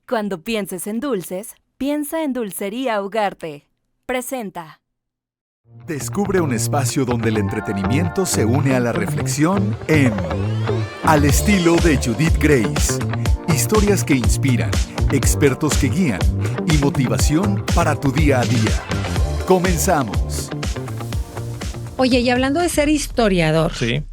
Cuando pienses en dulces, piensa en Dulcería Ugarte. Presenta. Descubre un espacio donde el entretenimiento se une a la reflexión en Al estilo de Judith Grace. Historias que inspiran, expertos que guían y motivación para tu día a día. Comenzamos. Oye, y hablando de ser historiador, Sí.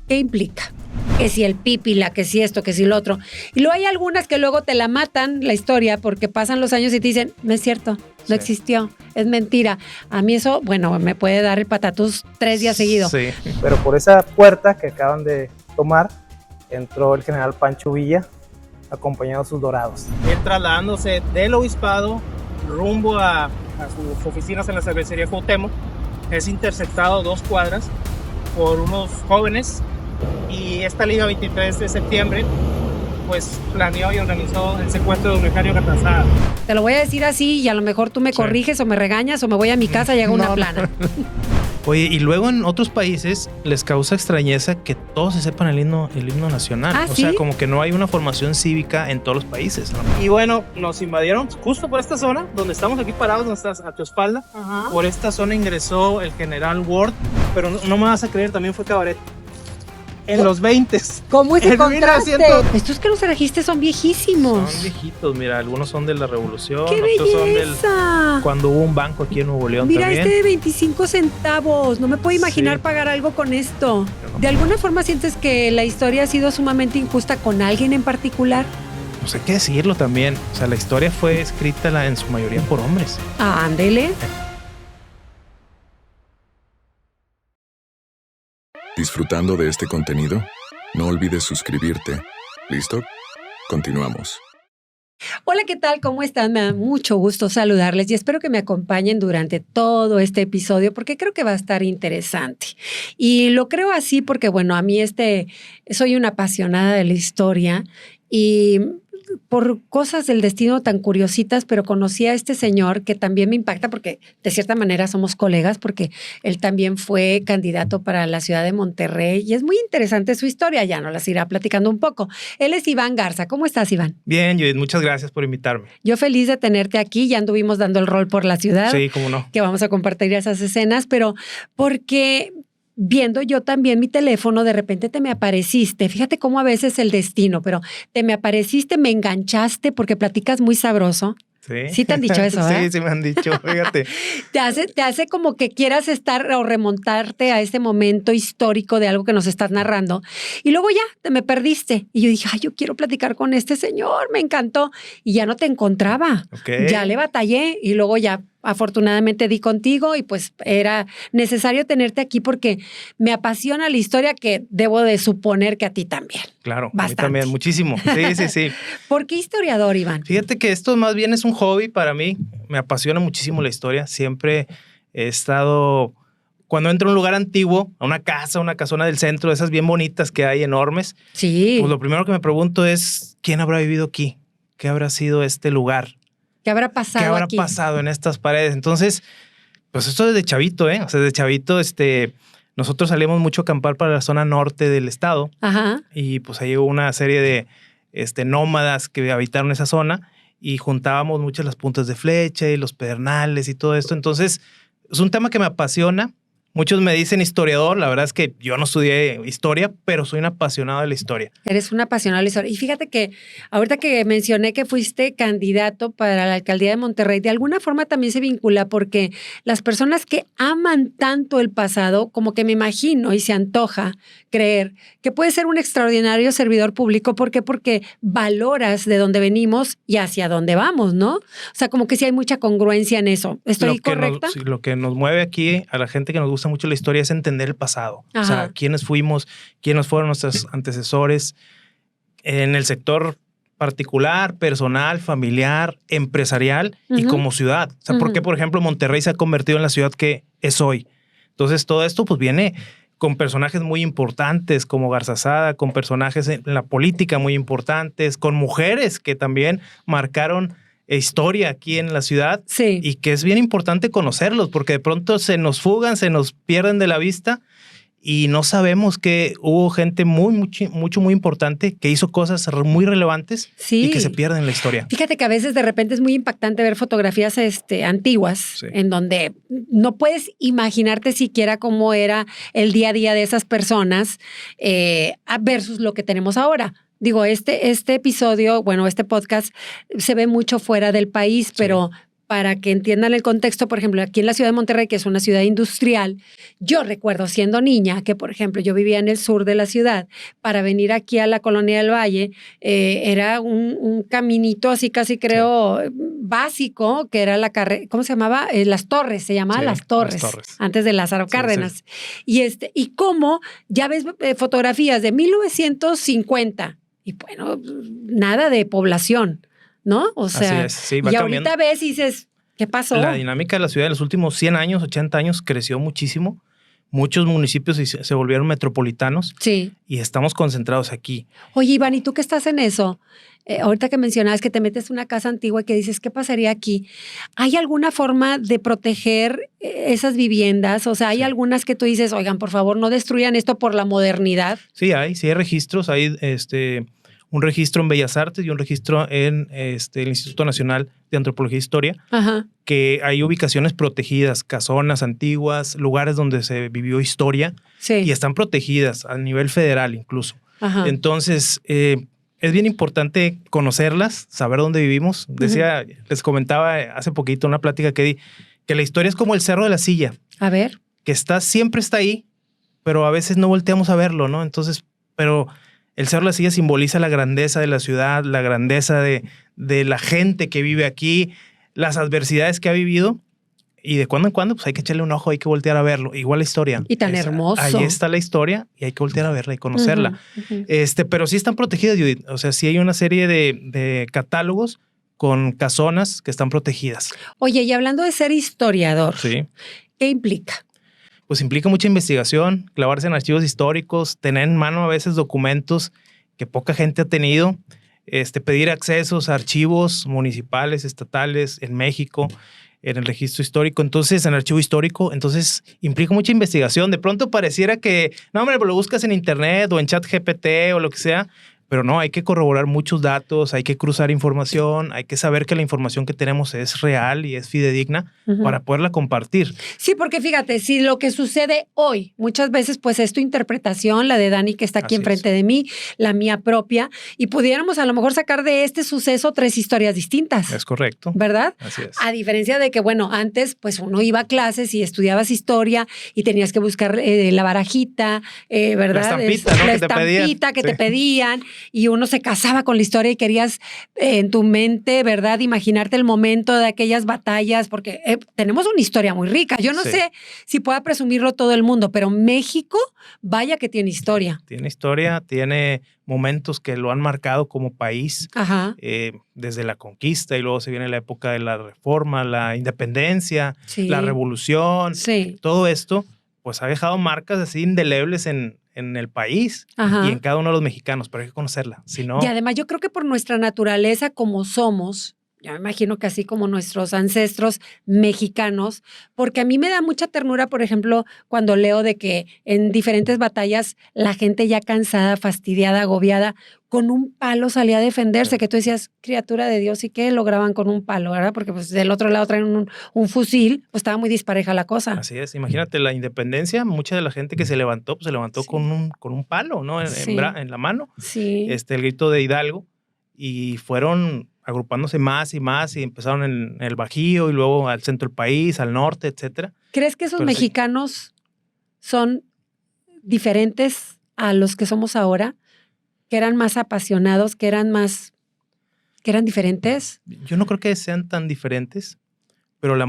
¿qué implica? Que si el pípila, que si esto, que si lo otro. Y luego hay algunas que luego te la matan la historia porque pasan los años y te dicen, no es cierto, no existió, es mentira. A mí eso, bueno, me puede dar el patatús 3 días seguidos. Sí. Pero por esa puerta que acaban de tomar, entró el general Pancho Villa, acompañado de sus dorados. Él trasladándose del obispado rumbo a sus oficinas en la cervecería Cuauhtémoc, es interceptado 2 cuadras por unos jóvenes y esta liga 23 de septiembre pues planeó y organizó el secuestro de un Eugenio Garzazada. Te lo voy a decir así y a lo mejor tú me corriges o me regañas o me voy a mi casa y hago una plana. Oye, y luego en otros países les causa extrañeza que todos se sepan el himno nacional. ¿Ah, o sí? sea, como que no hay una formación cívica en todos los países, ¿no? Y bueno, nos invadieron justo por esta zona, donde estamos aquí parados, donde estás a tu espalda. Ajá. Por esta zona ingresó el general Ward, pero no me vas a creer, también fue cabaret. En los 20s. ¿Cómo ese En contraste? 1900. Estos que los trajiste son viejísimos. Son viejitos, mira, algunos son de la Revolución, ¡Qué otros son belleza! cuando hubo un banco aquí en Nuevo León Mira, también. este de 25 centavos. No me puedo imaginar Sí. pagar algo con esto. ¿De alguna forma sientes que la historia ha sido sumamente injusta con alguien en particular? Pues hay que decirlo también. O sea, la historia fue escrita en su mayoría por hombres. Ah, ándele. ¿Disfrutando de este contenido? No olvides suscribirte. ¿Listo? Continuamos. Hola, ¿qué tal? ¿Cómo están? Me da mucho gusto saludarles y espero que me acompañen durante todo este episodio porque creo que va a estar interesante. Y lo creo así porque, bueno, a mí soy una apasionada de la historia y por cosas del destino tan curiositas, pero conocí a este señor que también me impacta porque de cierta manera somos colegas porque él también fue candidato para la ciudad de Monterrey y es muy interesante su historia, ya nos las irá platicando un poco. Él es Iván Garza. ¿Cómo estás, Iván? Bien, Judith, muchas gracias por invitarme. Yo feliz de tenerte aquí, ya anduvimos dando el rol por la ciudad, Sí, cómo no. que vamos a compartir esas escenas, pero porque viendo yo también mi teléfono, de repente te me apareciste, fíjate cómo a veces el destino, pero te me apareciste, me enganchaste porque platicas muy sabroso. Sí. Sí te han dicho eso, ¿eh? Sí, sí me han dicho, fíjate. Te hace como que quieras estar o remontarte a este momento histórico de algo que nos estás narrando. Y luego ya te me perdiste. Y yo dije, ay, yo quiero platicar con este señor, me encantó. Y ya no te encontraba. Ok. Ya le batallé y luego ya afortunadamente di contigo y pues era necesario tenerte aquí porque me apasiona la historia que debo de suponer que a ti también. Claro, a mí Bastante. también, muchísimo. Sí, sí, sí. ¿Por qué historiador, Iván? Fíjate que esto más bien es un hobby para mí. Me apasiona muchísimo la historia. Siempre he estado, cuando entro a un lugar antiguo, a una casa, una casona del centro, esas bien bonitas que hay enormes, Sí. pues lo primero que me pregunto es, ¿quién habrá vivido aquí? ¿Qué habrá sido este lugar? ¿Qué habrá pasado ¿Qué habrá aquí? pasado en estas paredes? Entonces, pues esto desde chavito, ¿eh? O sea, desde chavito, nosotros salíamos mucho a acampar para la zona norte del estado Ajá. y pues ahí hubo una serie de nómadas que habitaron esa zona y juntábamos muchas las puntas de flecha y los pedernales y todo esto. Entonces, es un tema que me apasiona. Muchos me dicen historiador, la verdad es que yo no estudié historia, pero soy un apasionado de la historia. Eres un apasionado de la historia. Y fíjate que ahorita que mencioné que fuiste candidato para la alcaldía de Monterrey, de alguna forma también se vincula porque las personas que aman tanto el pasado, como que me imagino y se antoja creer que puedes ser un extraordinario servidor público. ¿Por qué? Porque valoras de dónde venimos y hacia dónde vamos, ¿no? O sea, como que sí hay mucha congruencia en eso. ¿Estoy correcta? Lo que nos mueve aquí a la gente que nos gusta mucho la historia es entender el pasado. Ajá. O sea, quiénes fuimos, quiénes fueron nuestros antecesores en el sector particular, personal, familiar, empresarial y Ujú. como ciudad. O sea, ¿por qué, por ejemplo, Monterrey se ha convertido en la ciudad que es hoy? Entonces, todo esto pues viene con personajes muy importantes como Garzazada, con personajes en la política muy importantes, con mujeres que también marcaron historia aquí en la ciudad. Sí. Y que es bien importante conocerlos porque de pronto se nos fugan, se nos pierden de la vista y no sabemos que hubo gente muy importante que hizo cosas muy relevantes Sí. y que se pierden en la historia. Fíjate que a veces de repente es muy impactante ver fotografías antiguas, Sí. en donde no puedes imaginarte siquiera cómo era el día a día de esas personas versus lo que tenemos ahora. Digo, este episodio, bueno, este podcast se ve mucho fuera del país, pero para que entiendan el contexto, por ejemplo, aquí en la ciudad de Monterrey, que es una ciudad industrial, yo recuerdo siendo niña que, por ejemplo, yo vivía en el sur de la ciudad, para venir aquí a la Colonia del Valle, era un caminito así casi creo básico, que era la carrera, ¿cómo se llamaba? Las Torres, se llamaba Sí, Las Torres, Las Torres. antes de Lázaro Sí, Cárdenas. Y cómo ya ves fotografías de 1950 y bueno, nada de población, ¿no? O sea, Así es, sí, va y cambiando. ahorita ves y dices, ¿qué pasó? La dinámica de la ciudad en los últimos 100 años, 80 años creció muchísimo. Muchos municipios se volvieron metropolitanos Sí. y estamos concentrados aquí. Oye, Iván, ¿y tú qué estás en eso? Ahorita que mencionabas que te metes en una casa antigua y que dices, ¿qué pasaría aquí? ¿Hay alguna forma de proteger esas viviendas? O sea, ¿hay algunas que tú dices, oigan, por favor, no destruyan esto por la modernidad? Sí hay registros. Hay un registro en Bellas Artes y un registro en el Instituto Nacional de Antropología e Historia, Ajá. que hay ubicaciones protegidas, casonas antiguas, lugares donde se vivió historia Sí. y están protegidas a nivel federal incluso. Ajá. Entonces, es bien importante conocerlas, saber dónde vivimos. Decía, les comentaba hace poquito una plática que di, que la historia es como el Cerro de la Silla, A ver. que siempre está ahí, pero a veces no volteamos a verlo, ¿no? Entonces, pero el Cerro de la Silla simboliza la grandeza de la ciudad, la grandeza de la gente que vive aquí, las adversidades que ha vivido. Y de cuando en cuando, pues hay que echarle un ojo, hay que voltear a verlo. Igual la historia. Y tan hermoso. Ahí está la historia y hay que voltear a verla y conocerla. Ujú, ujú. Pero sí están protegidas, Judith. O sea, sí hay una serie de catálogos con casonas que están protegidas. Oye, y hablando de ser historiador, Sí. ¿qué implica? Pues implica mucha investigación, clavarse en archivos históricos, tener en mano a veces documentos que poca gente ha tenido, pedir accesos a archivos municipales, estatales, en México, en el registro histórico, entonces en el archivo histórico, entonces implica mucha investigación. De pronto pareciera que, no, hombre, lo buscas en internet o en ChatGPT o lo que sea, pero no, hay que corroborar muchos datos, hay que cruzar información, hay que saber que la información que tenemos es real y es fidedigna Ujú. para poderla compartir. Sí, porque fíjate, si lo que sucede hoy, muchas veces pues es tu interpretación, la de Dani que está aquí Así enfrente de mí, la mía propia, y pudiéramos a lo mejor sacar de este suceso 3 historias distintas, Es correcto. ¿verdad? Así es. A diferencia de que, bueno, antes pues uno iba a clases y estudiabas historia y tenías que buscar la barajita, ¿verdad? La estampita, ¿no? La Que te pedían. estampita que te Sí. pedían y uno se casaba con la historia y querías en tu mente, ¿verdad? Imaginarte el momento de aquellas batallas, porque tenemos una historia muy rica. Yo no Sí. sé si pueda presumirlo todo el mundo, pero México, vaya que tiene historia. Tiene historia, tiene momentos que lo han marcado como país, Ajá. desde la conquista y luego se viene la época de la reforma, la independencia, Sí. la revolución. Sí. Todo esto pues ha dejado marcas así indelebles en el país Ajá. y en cada uno de los mexicanos, pero hay que conocerla. Si no, Y además yo creo que por nuestra naturaleza como somos, yo me imagino que así como nuestros ancestros mexicanos, porque a mí me da mucha ternura, por ejemplo, cuando leo de que en diferentes batallas la gente ya cansada, fastidiada, agobiada, con un palo salía a defenderse, que tú decías, criatura de Dios, ¿y qué lograban con un palo, verdad? Porque pues del otro lado traen un fusil, pues estaba muy dispareja la cosa. así es. Imagínate la independencia, mucha de la gente que se levantó, pues se levantó Sí. con un palo, ¿no? Sí. En la mano. Sí. El grito de Hidalgo, y fueron agrupándose más y más y empezaron en el Bajío y luego al centro del país, al norte, etcétera. ¿Crees que esos Pero sí. mexicanos son diferentes a los que somos ahora? ¿Que eran más apasionados, que eran diferentes? Yo no creo que sean tan diferentes, pero el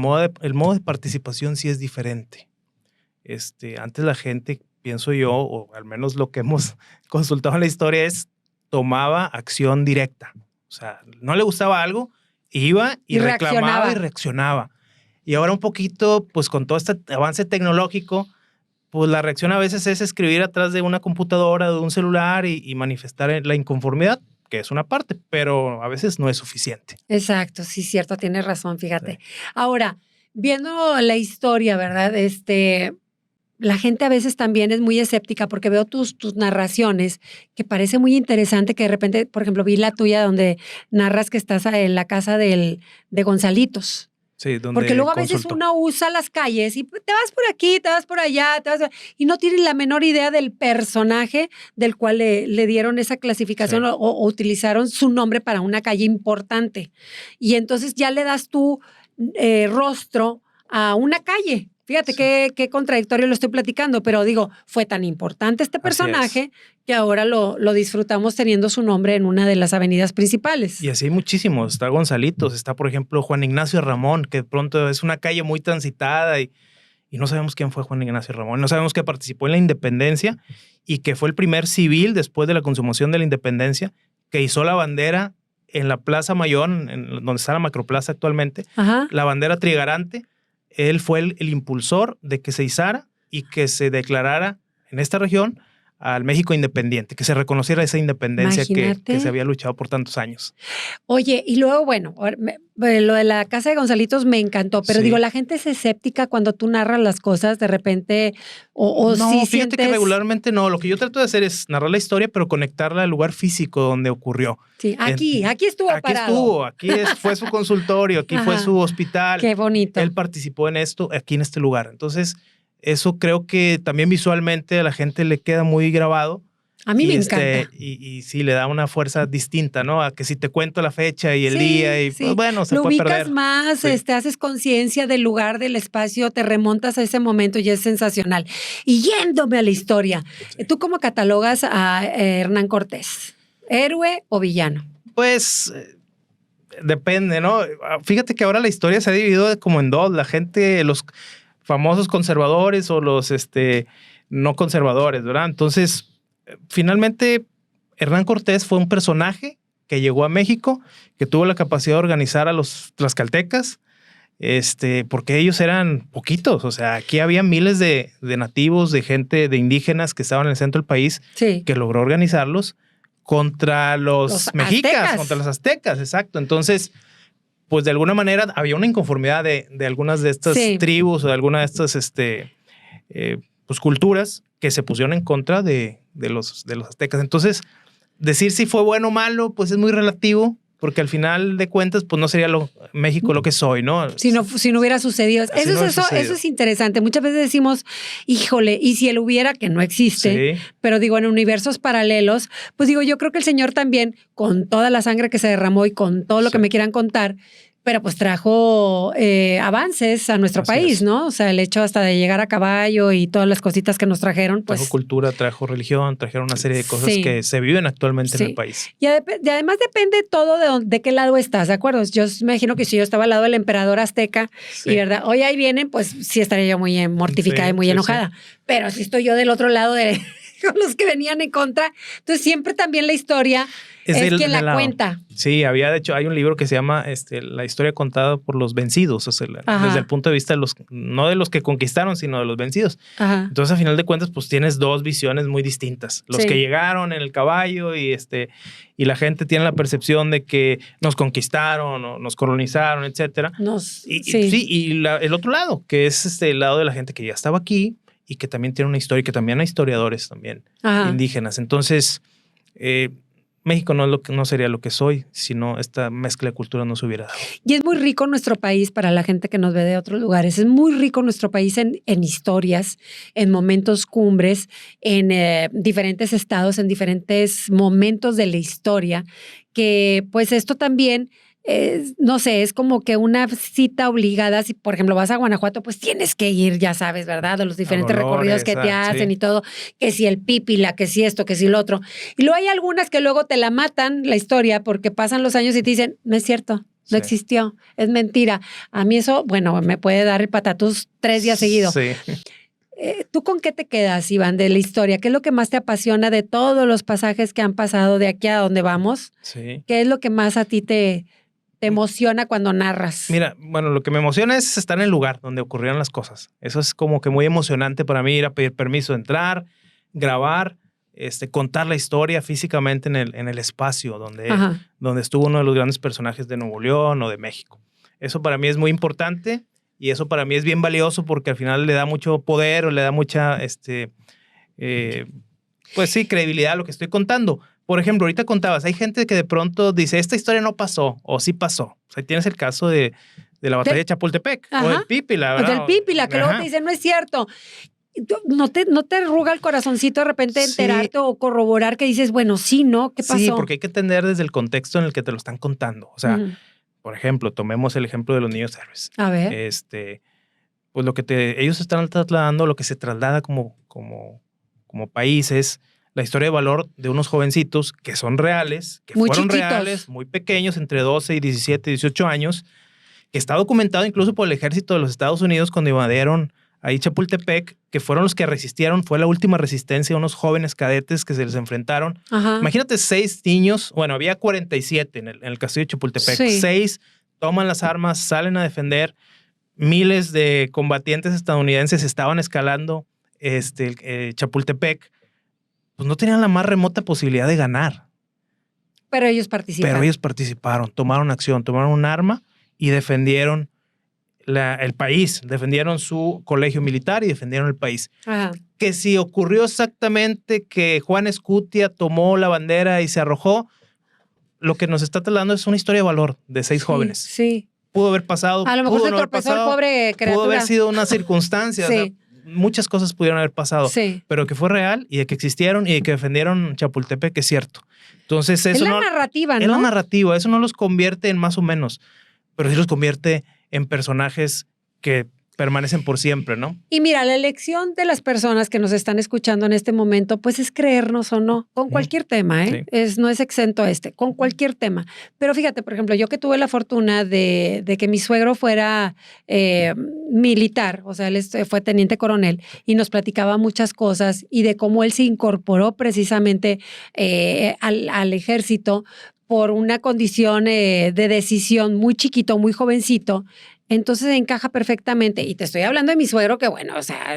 modo de participación sí es diferente. Antes la gente, pienso yo, o al menos lo que hemos consultado en la historia, tomaba acción directa. O sea, no le gustaba algo, iba y reclamaba y reaccionaba. Y ahora un poquito, pues con todo este avance tecnológico, pues la reacción a veces es escribir atrás de una computadora, de un celular y manifestar la inconformidad, que es una parte, pero a veces no es suficiente. Exacto, sí, cierto, tienes razón, fíjate. Ahora, viendo la historia, ¿verdad? la gente a veces también es muy escéptica porque veo tus narraciones que parece muy interesante que de repente, por ejemplo, vi la tuya donde narras que estás en la casa de Gonzalitos. Sí, donde Porque luego a veces consultó. uno usa las calles y te vas por aquí, te vas por allá, y no tienes la menor idea del personaje del cual le dieron esa clasificación Sí. o utilizaron su nombre para una calle importante. Y entonces ya le das tu rostro a una calle. Fíjate qué contradictorio lo estoy platicando, pero digo, fue tan importante este personaje que ahora lo disfrutamos teniendo su nombre en una de las avenidas principales. Y así hay muchísimos. Está Gonzalitos, está, por ejemplo, Juan Ignacio Ramón, que de pronto es una calle muy transitada y no sabemos quién fue Juan Ignacio Ramón. No sabemos que participó en la independencia y que fue el primer civil después de la consumación de la independencia que izó la bandera en la Plaza Mayor, donde está la Macroplaza actualmente, Ajá. la bandera trigarante. Él fue el impulsor de que se izara y que se declarara en esta región al México independiente, que se reconociera esa independencia que se había luchado por tantos años. Oye, y luego, bueno, lo de la casa de Gonzalitos me encantó, pero Sí. digo, la gente es escéptica cuando tú narras las cosas de repente o no, sí fíjate sientes... que regularmente no. Lo que yo trato de hacer es narrar la historia, pero conectarla al lugar físico donde ocurrió. Sí, aquí estuvo Aquí parado. fue su consultorio, aquí fue Ajá. su hospital. Qué bonito. Él participó en esto, aquí en este lugar. Entonces, eso creo que también visualmente a la gente le queda muy grabado. A mí me encanta. Y sí, le da una fuerza distinta, ¿no? A que si te cuento la fecha y el Sí, día, y sí. pues bueno, se Lo puede ubicas perder. más, Sí. haces conciencia del lugar, del espacio, te remontas a ese momento y es sensacional. Y yéndome a la historia, ¿tú cómo catalogas a Hernán Cortés? ¿Héroe o villano? Pues depende, ¿no? Fíjate que ahora la historia se ha dividido como en dos. La gente, los famosos conservadores o los no conservadores, ¿verdad? Entonces, finalmente, Hernán Cortés fue un personaje que llegó a México, que tuvo la capacidad de organizar a los tlaxcaltecas, porque ellos eran poquitos. O sea, aquí había miles de nativos, de gente, de indígenas que estaban en el centro del país, Sí. que logró organizarlos contra los mexicas, aztecas. contra los aztecas, exacto. Entonces, pues de alguna manera había una inconformidad de algunas de estas Sí. tribus o de algunas de estas pues, culturas que se pusieron en contra de los aztecas. Entonces, decir si fue bueno o malo, pues es muy relativo, porque al final de cuentas, pues no sería México lo que soy, ¿no? Si no hubiera sucedido. Si no hubiera sucedido. Eso es interesante. Muchas veces decimos, híjole, y si él hubiera, que no existe, Sí. pero digo, en universos paralelos, pues digo, yo creo que el Señor también, con toda la sangre que se derramó y con todo lo Sí. que me quieran contar, pero pues trajo avances a nuestro Así país, es. ¿no? O sea, el hecho hasta de llegar a caballo y todas las cositas que nos trajeron, pues... Trajo cultura, trajo religión, trajeron una serie de cosas Sí. que se viven actualmente Sí. en el país. Y además depende todo de qué lado estás, ¿de acuerdo? Yo me imagino que si yo estaba al lado del emperador azteca Sí. y verdad, hoy ahí vienen, pues sí estaría yo muy mortificada Sí, y muy sí, enojada. Pero si estoy yo del otro lado de con los que venían en contra, entonces siempre también la historia es quien la lado. cuenta. Sí, de hecho, hay un libro que se llama La historia contada por los vencidos, o sea, Ajá. desde el punto de vista de no de los que conquistaron, sino de los vencidos. Ajá. Entonces, a final de cuentas, pues tienes dos visiones muy distintas. Los Sí. que llegaron en el caballo y la gente tiene la percepción de que nos conquistaron o nos colonizaron, etcétera. Y el otro lado, que es el lado de la gente que ya estaba aquí y que también tiene una historia, que también hay historiadores también Ajá. indígenas. Entonces, México no sería lo que soy si no esta mezcla de cultura no se hubiera dado. Y es muy rico nuestro país para la gente que nos ve de otros lugares. Es muy rico nuestro país en historias, en momentos cumbres, en diferentes estados, en diferentes momentos de la historia, que pues esto también... no sé, es como que una cita obligada. Si, por ejemplo, vas a Guanajuato, pues tienes que ir, ya sabes, ¿verdad? De los diferentes recorridos que te hacen sí. y todo, que si el pípila, que si esto, que si lo otro. Y luego hay algunas que luego te la matan la historia porque pasan los años y te dicen, no es cierto, no Sí. existió, es mentira. A mí eso, bueno, me puede dar el patatús 3 días seguidos. Sí. ¿Tú con qué te quedas, Iván, de la historia? ¿Qué es lo que más te apasiona de todos los pasajes que han pasado de aquí a donde vamos? Sí. ¿Qué es lo que más a ti te emociona cuando narras? Mira, bueno, lo que me emociona es estar en el lugar donde ocurrieron las cosas. Eso es como que muy emocionante para mí, ir a pedir permiso, entrar, grabar, contar la historia físicamente en el espacio donde estuvo uno de los grandes personajes de Nuevo León o de México. Eso para mí es muy importante y eso para mí es bien valioso porque al final le da mucho poder o le da mucha, pues sí, credibilidad a lo que estoy contando. Por ejemplo, ahorita contabas, hay gente que de pronto dice, esta historia no pasó o sí pasó. O sea, tienes el caso de la batalla de Chapultepec o del Pípila, ¿verdad? Del Pípila, que luego te dicen, no es cierto. ¿No te arruga el corazoncito de repente enterarte o corroborar que dices, bueno, sí, ¿no? ¿Qué pasó? Sí, porque hay que entender desde el contexto en el que te lo están contando. O sea, por ejemplo, tomemos el ejemplo de los niños héroes. A ver. Pues lo que ellos están trasladando, lo que se traslada como país es la historia de valor de unos jovencitos que son reales, que muy fueron chiquitos. reales, muy pequeños, entre 12 y 17, 18 años, que está documentado incluso por el ejército de los Estados Unidos cuando invadieron ahí Chapultepec, que fueron los que resistieron, fue la última resistencia, unos jóvenes cadetes que se les enfrentaron. Ajá. Imagínate 6 niños, bueno, había 47 en el castillo de Chapultepec, Sí. 6 toman las armas, salen a defender, miles de combatientes estadounidenses estaban escalando Chapultepec, pues no tenían la más remota posibilidad de ganar. Pero ellos participaron. Pero ellos participaron, tomaron acción, tomaron un arma y defendieron el país, defendieron su colegio militar y defendieron el país. Ajá. Que si ocurrió exactamente que Juan Escutia tomó la bandera y se arrojó, lo que nos está trasladando es una historia de valor de 6 jóvenes. Sí. Pudo haber pasado. A lo mejor pudo se no haber tropezó el pasado, pobre criatura. pudo haber sido una circunstancia. Sí. O sea, muchas cosas pudieron haber pasado. Sí. Pero que fue real y de que existieron y de que defendieron Chapultepec, es cierto. Entonces, eso Es la narrativa, ¿no? Es la narrativa. Eso no los convierte en más o menos, pero sí los convierte en personajes que permanecen por siempre, ¿no? Y mira, la elección de las personas que nos están escuchando en este momento, pues es creernos o no, con cualquier tema, ¿eh? Sí. No es exento a con cualquier tema. Pero fíjate, por ejemplo, yo que tuve la fortuna de que mi suegro fuera militar, o sea, él fue teniente coronel y nos platicaba muchas cosas y de cómo él se incorporó precisamente al ejército por una condición de decisión muy chiquito, muy jovencito. Entonces encaja perfectamente. Y te estoy hablando de mi suegro, que bueno, o sea,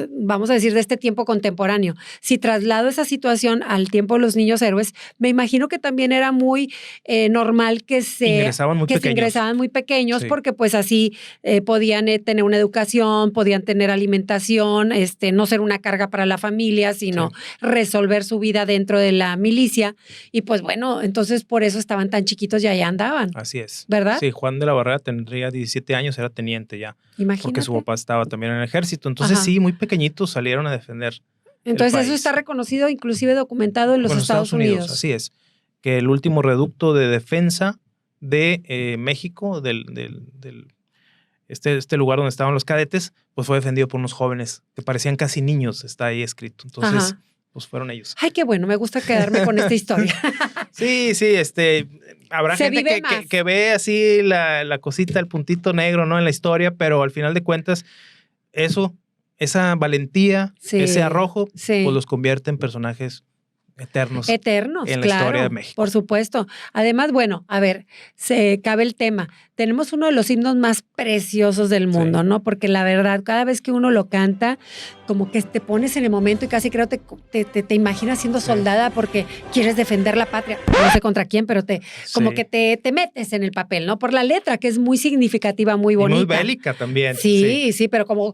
vamos a decir de este tiempo contemporáneo. Si traslado esa situación al tiempo de los niños héroes, me imagino que también era muy normal que se ingresaban muy pequeños, sí. Porque pues así podían tener una educación, podían tener alimentación, no ser una carga para la familia, sino sí. resolver su vida dentro de la milicia. Y pues bueno, entonces por eso estaban tan chiquitos y allá andaban. Así es. ¿Verdad? Sí, Juan de la Barrera tendría 17 años, era teniente ya. Imagínate. Porque su papá estaba también en el ejército. Entonces Ajá. sí, muy pequeñitos salieron a defender. Entonces el eso país. este reconocido, inclusive documentado en los Estados Unidos. Así es. Que el último reducto de defensa de México, este lugar donde estaban los cadetes, pues fue defendido por unos jóvenes que parecían casi niños, está ahí escrito. Entonces, Ajá. pues fueron ellos. Ay, qué bueno, me gusta quedarme con esta historia. Sí, habrá Se gente vive más. que ve así la cosita, el puntito negro, ¿no? En la historia, pero al final de cuentas, esa valentía, Sí, ese arrojo, sí. pues los convierte en personajes eternos. Eternos, en la claro, historia de México. por supuesto. Además, bueno, a ver, se cabe el tema. Tenemos uno de los himnos más preciosos del mundo, Sí. ¿no? Porque la verdad, cada vez que uno lo canta, como que te pones en el momento y casi creo te imaginas siendo soldada porque quieres defender la patria. No sé contra quién, pero como Sí. que te metes en el papel, ¿no? Por la letra, que es muy significativa, muy bonita. Y muy bélica también. Sí, pero como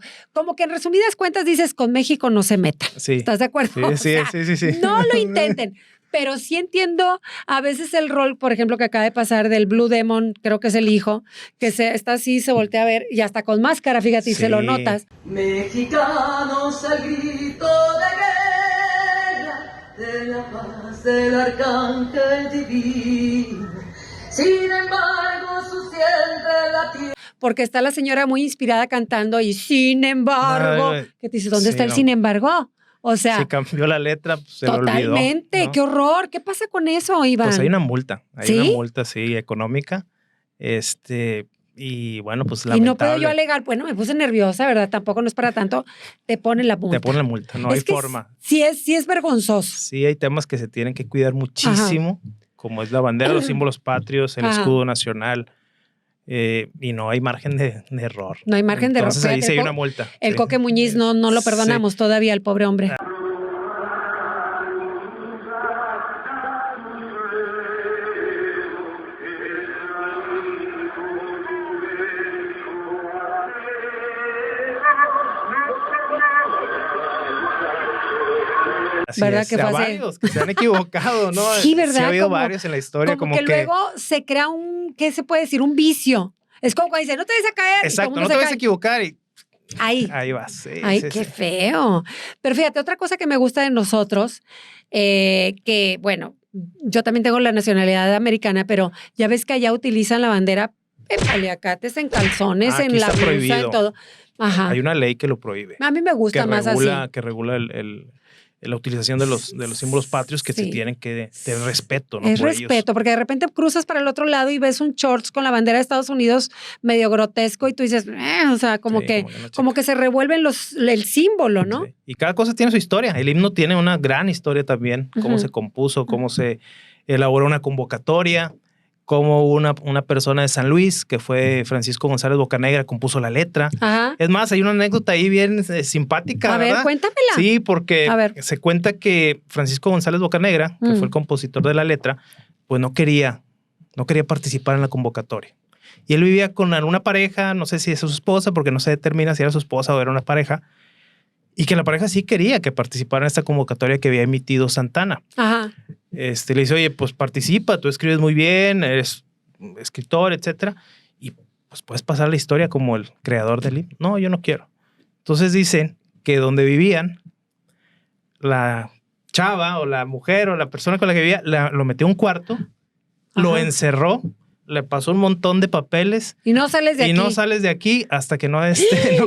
que en resumidas cuentas dices, con México no se metan. Sí. ¿Estás de acuerdo? Sí, O sí, sea, sí. no lo intenten. Pero sí entiendo a veces el rol, por ejemplo, que acaba de pasar del Blue Demon, creo que es el hijo, que está así, se voltea a ver y hasta con máscara, fíjate, y se lo Sí. notas. Mexicanos al grito de guerra, de la paz del arcángel divino. Sin embargo, su siempre la tierra. Porque está la señora muy inspirada cantando y sin embargo, Ay, que te dice, ¿dónde sí, está el no. sin embargo? O sea, Si cambió la letra, pues se lo olvidó. totalmente, ¿no? qué horror. ¿Qué pasa con eso, Iván? Pues hay una multa. Hay ¿Sí? una multa, sí, económica. Y bueno, pues Y lamentable. no puedo yo alegar, bueno, me puse nerviosa, ¿verdad? Tampoco no es para tanto, te ponen la multa. Te ponen la multa, no Es hay que forma. Sí es vergonzoso. Sí, hay temas que se tienen que cuidar muchísimo, como es la bandera, los símbolos patrios, el Ajá. escudo nacional, y no hay margen de error. No hay margen de error. Entonces ahí Fíjate, sí hay el una multa. El sí. Coque Muñiz no lo Sí. perdonamos todavía al pobre hombre. Así ¿verdad? es. Que fue A hace- varios que se han equivocado, ¿no? Sí, ¿verdad? Sí ha habido Como- varios en la historia. Como que luego se crea un, ¿qué se puede decir? Un vicio. Es como cuando dice, no te vayas a caer. y todo el Exacto, mundo no se te vas a cae. equivocar y Ahí vas. Sí, Ay, sí, qué sí. feo. Pero fíjate, otra cosa que me gusta de nosotros, que bueno, yo también tengo la nacionalidad americana, pero ya ves que allá utilizan la bandera en paliacates, en calzones, Aquí en la está blusa, prohibido. en todo. Ajá. Hay una ley que lo prohíbe. A mí me gusta más así. Que regula la utilización de los símbolos patrios que se Sí. tienen que tener respeto, ¿no? Es por respeto, ellos. porque de repente cruzas para el otro lado y ves un shorts con la bandera de Estados Unidos medio grotesco y tú dices, o sea, como Sí, que como que no como checa. que se revuelven el símbolo, ¿no? Sí. Y cada cosa tiene su historia. El himno tiene una gran historia también. Cómo Ujú. se compuso, cómo se elaboró una convocatoria, cómo una persona de San Luis, que fue Francisco González Bocanegra, compuso la letra. Ajá. Es más, hay una anécdota ahí bien simpática, A ver, ¿verdad? cuéntamela. Sí, porque A ver. se cuenta que Francisco González Bocanegra, que Mm. fue el compositor de la letra, pues no quería participar en la convocatoria. Y él vivía con alguna pareja, no sé si es su esposa, porque no se determina si era su esposa o era una pareja, y que la pareja sí quería que participara en esta convocatoria que había emitido Santana. Ajá. Le dice, oye, pues participa, tú escribes muy bien, eres escritor, etcétera, y pues puedes pasar la historia como el creador del himno. No, yo no quiero. Entonces dicen que donde vivían, la chava o la mujer o la persona con la que vivía, lo metió a un cuarto, lo Ajá. encerró, le pasó un montón de papeles Y no sales de y aquí. no sales de aquí hasta que no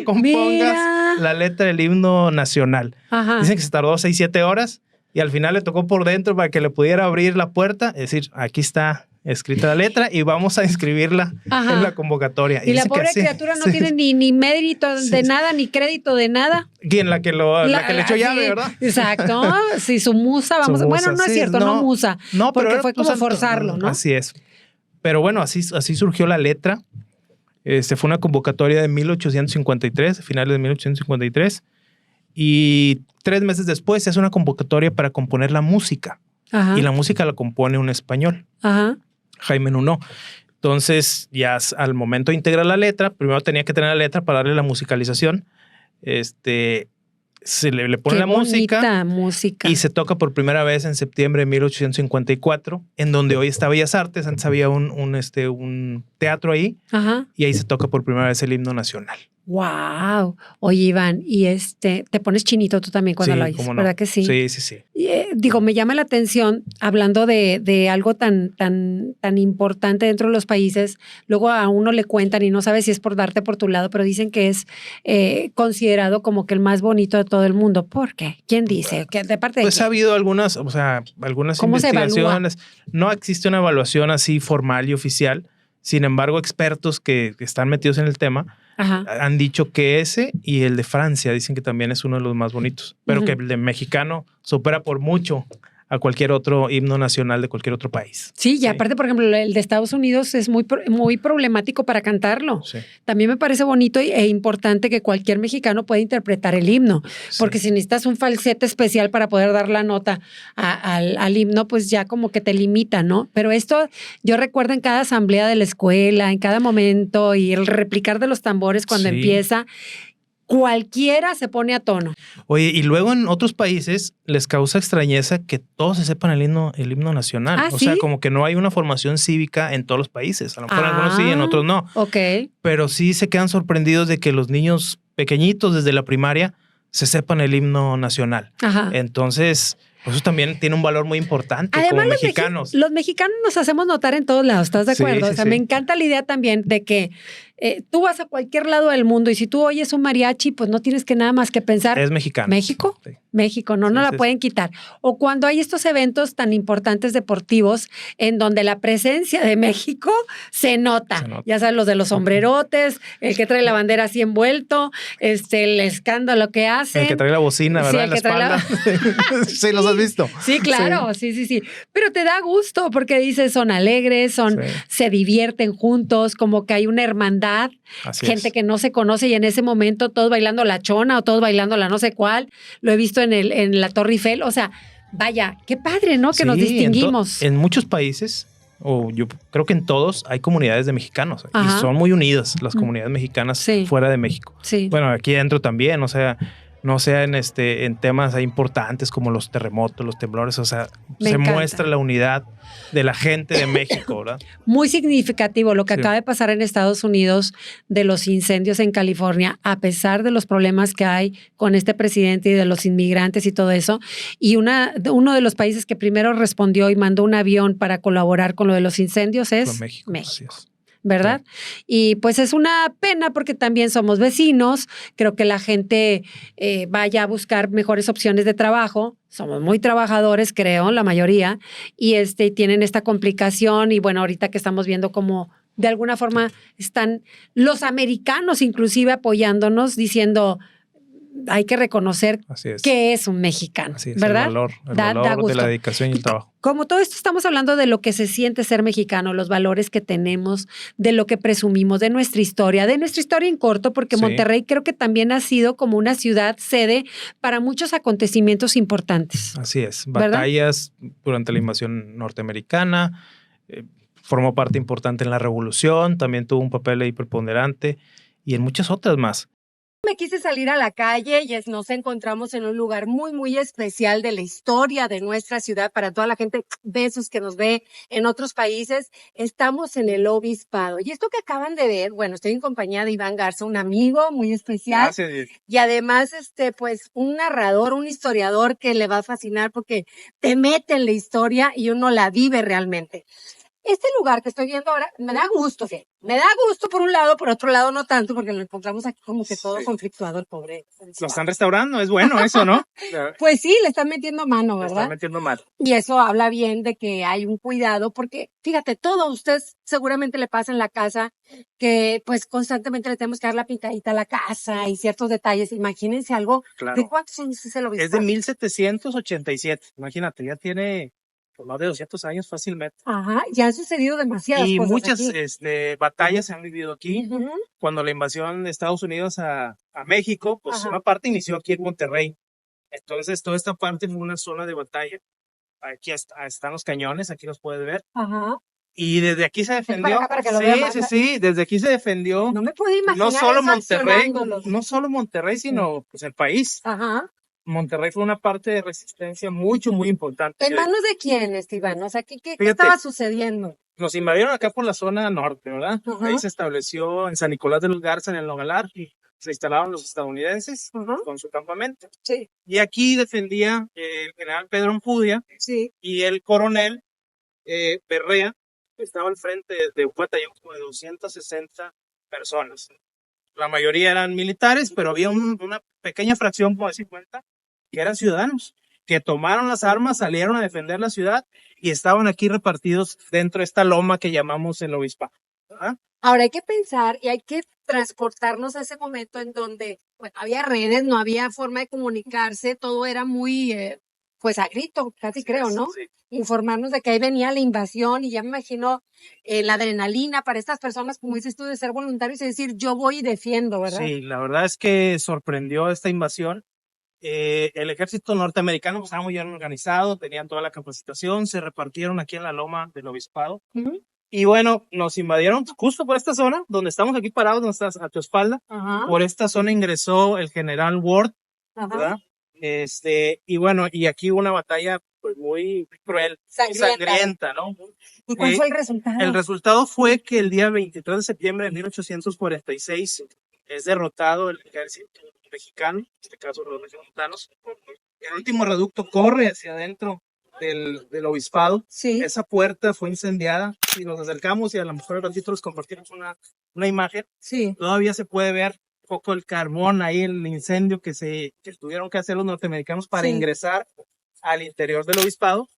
compongas Mira. la letra del himno nacional. Ajá. Dicen que se tardó 6-7 horas y al final le tocó por dentro para que le pudiera abrir la puerta. Es decir, aquí está escrita la letra y vamos a inscribirla Ajá. en la convocatoria. Y la dice que pobre así- criatura no sí. tiene ni mérito de Sí. nada, ni crédito de nada. ¿Quién? La que le echó sí, llave, ¿verdad? Exacto. Sí, su musa, vamos. Su bueno, musa, no es sí, cierto, no musa. No, porque pero fue como forzarlo, ¿no? Así es. Pero bueno, así surgió la letra. Fue una convocatoria de 1853, finales de 1853. Y 3 meses después se hace una convocatoria para componer la música. Ajá. Y la música la compone un español, Ajá. Jaime Nuno. Entonces, ya al momento de integrar la letra, primero tenía que tener la letra para darle la musicalización. Se le pone Qué la música. bonita música. Y se toca por primera vez en septiembre de 1854, en donde hoy está Bellas Artes. Antes había un teatro ahí Ajá. y ahí se toca por primera vez el himno nacional. Wow. Oye, Iván, y te pones chinito tú también cuando Sí, lo oyes, cómo no. ¿verdad que sí? Sí, sí, sí. Y, digo, me llama la atención, hablando de algo tan importante dentro de los países, luego a uno le cuentan y no sabes si es por darte por tu lado, pero dicen que es considerado como que el más bonito de todo el mundo. ¿Por qué? ¿Quién dice? ¿De parte de Pues ha quién? habido algunas ¿Cómo se evalúa? investigaciones. No existe una evaluación así formal y oficial. Sin embargo, expertos que están metidos en el tema Ajá. han dicho que ese y el de Francia dicen que también es uno de los más bonitos, pero Ujú. que el de mexicano supera por mucho a cualquier otro himno nacional de cualquier otro país. Sí, y aparte, por ejemplo, el de Estados Unidos es muy problemático para cantarlo. Sí, También me parece bonito e importante que cualquier mexicano pueda interpretar el himno, sí. porque si necesitas un falsete especial para poder dar la nota al himno, pues ya como que te limita, ¿no? Pero esto yo recuerdo en cada asamblea de la escuela, en cada momento, y el replicar de los tambores cuando Sí. empieza, cualquiera se pone a tono. Oye, y luego en otros países les causa extrañeza que todos se sepan el himno nacional. Ah, O sea, ¿sí? como que no hay una formación cívica en todos los países. A lo mejor en algunos sí, en otros no. Ok. Pero sí se quedan sorprendidos de que los niños pequeñitos desde la primaria se sepan el himno nacional. Ajá. Entonces, pues eso también tiene un valor muy importante Además, como mexicanos. los mexicanos nos hacemos notar en todos lados, ¿estás de Sí, acuerdo? sí, O sea, sí. me encanta la idea también de que tú vas a cualquier lado del mundo y si tú oyes un mariachi, pues no tienes que nada más que pensar. Es mexicano. ¿México? Sí. México, no Sí, la sí, pueden quitar. O cuando hay estos eventos tan importantes deportivos en donde la presencia de México se nota. Se nota. Ya sabes, los de los sombrerotes, el que trae la bandera así envuelto, el escándalo que hacen. El que trae la bocina, Sí, ¿verdad? el En la que trae la- espalda. Sí, los has visto. Sí, claro, sí. Pero te da gusto porque dices, son alegres, Sí. se divierten juntos, como que hay una hermandad, Así gente es. que no se conoce y en ese momento todos bailando la chona o todos bailando la no sé cuál. Lo he visto en la Torre Eiffel. O sea, vaya, qué padre, ¿no? Que nos Sí, distinguimos. En muchos países, o yo creo que en todos, hay comunidades de mexicanos. Ajá. Y son muy unidas las comunidades mexicanas Sí. fuera de México. Sí. Bueno, aquí adentro también, o sea, no sea en temas ahí importantes como los terremotos, los temblores, o sea, Me se encanta. muestra la unidad de la gente de México, ¿verdad? Muy significativo lo que Sí. acaba de pasar en Estados Unidos de los incendios en California, a pesar de los problemas que hay con este presidente y de los inmigrantes y todo eso. Y uno de los países que primero respondió y mandó un avión para colaborar con lo de los incendios es Con México. Así es. ¿verdad? Y pues es una pena porque también somos vecinos, creo que la gente vaya a buscar mejores opciones de trabajo, somos muy trabajadores, creo, la mayoría, y tienen esta complicación y bueno, ahorita que estamos viendo cómo de alguna forma están los americanos inclusive apoyándonos, diciendo hay que reconocer Así es. que es un mexicano, Así es, ¿verdad? el valor Da de gusto. la dedicación y el trabajo. Como todo esto estamos hablando de lo que se siente ser mexicano, los valores que tenemos, de lo que presumimos, de nuestra historia en corto, porque Sí. Monterrey creo que también ha sido como una ciudad sede para muchos acontecimientos importantes. Así es. ¿Verdad? Batallas durante la invasión norteamericana, formó parte importante en la revolución, también tuvo un papel ahí preponderante y en muchas otras más. Me quise salir a la calle y nos encontramos en un lugar muy, muy especial de la historia de nuestra ciudad. Para toda la gente, besos que nos ve en otros países, estamos en el Obispado. Y esto que acaban de ver, bueno, estoy en compañía de Iván Garza, un amigo muy especial. Gracias. Y además, pues, un narrador, un historiador que le va a fascinar porque te mete en la historia y uno la vive realmente. Este lugar que estoy viendo ahora me da gusto, sí. Me da gusto por un lado, por otro lado no tanto, porque lo encontramos aquí como que todo conflictuado, el pobre. Lo están restaurando, es bueno eso, ¿no? Pues sí, le están metiendo mano, Le ¿verdad? están metiendo mal. Y eso habla bien de que hay un cuidado, porque fíjate, todo a usted seguramente le pasa en la casa, que pues constantemente le tenemos que dar la pintadita a la casa y ciertos detalles. Imagínense algo. Claro. ¿De cuántos años es el obispo? Es de 1787. Imagínate, ya tiene por más de 200 años fácilmente. Ajá, ya han sucedido demasiadas Y cosas muchas aquí. batallas se han vivido aquí. Ujú. Cuando la invasión de Estados Unidos a México, pues Ajá. una parte inició aquí en Monterrey. Entonces, toda esta parte fue una zona de batalla. Aquí están los cañones, aquí los puedes ver. Ajá. Y desde aquí se defendió. para acá, para que lo vea más. Sí, desde aquí se defendió. No me puedo imaginar No solo eso Monterrey, accionándolos. no solo Monterrey, sino pues el país. Ajá. Monterrey fue una parte de resistencia muy importante. ¿En manos de quién, Iván? O sea, ¿qué Fíjate. estaba sucediendo? Nos invadieron acá por la zona norte, ¿verdad? Ajá. Ahí se estableció en San Nicolás de los Garza, en el Nogalar, y se instalaron los estadounidenses Ajá. con su campamento. Sí, Y aquí defendía el general Pedro Ampudia sí. y el coronel Berrea, que estaba al frente de un batallón como de 260 personas. La mayoría eran militares, pero había una pequeña fracción, como de 50, que eran ciudadanos, que tomaron las armas, salieron a defender la ciudad y estaban aquí repartidos dentro de esta loma que llamamos el obispado. ¿Verdad? Ahora hay que pensar y hay que transportarnos a ese momento en donde bueno, había redes, no había forma de comunicarse, todo era muy, pues a grito, casi creo, ¿no? Sí. Informarnos de que ahí venía la invasión y ya me imagino la adrenalina para estas personas, como dices tú, de ser voluntarios y decir yo voy y defiendo, ¿verdad? Sí, la verdad es que sorprendió esta invasión. El ejército norteamericano pues, estaba muy bien organizado, tenían toda la capacitación, se repartieron aquí en la loma del obispado. Ujú. Y bueno, nos invadieron justo por esta zona, donde estamos aquí parados, donde estás a tu espalda. Ajá. Por esta zona ingresó el general Ward, Ajá. ¿verdad? Y bueno, y aquí hubo una batalla pues muy cruel, Sangrienta. ¿no? ¿Y cuál Eh, fue el resultado? El resultado fue que el día 23 de septiembre de 1846 es derrotado el ejército mexicano, en este caso los mexicanos. El último reducto corre hacia adentro del obispado. Sí. Esa puerta fue incendiada y nos acercamos y a lo mejor al ratito les compartimos una imagen. Sí. Todavía se puede ver un poco el carbón ahí, el incendio que tuvieron que hacer los norteamericanos para Sí. ingresar al interior del obispado.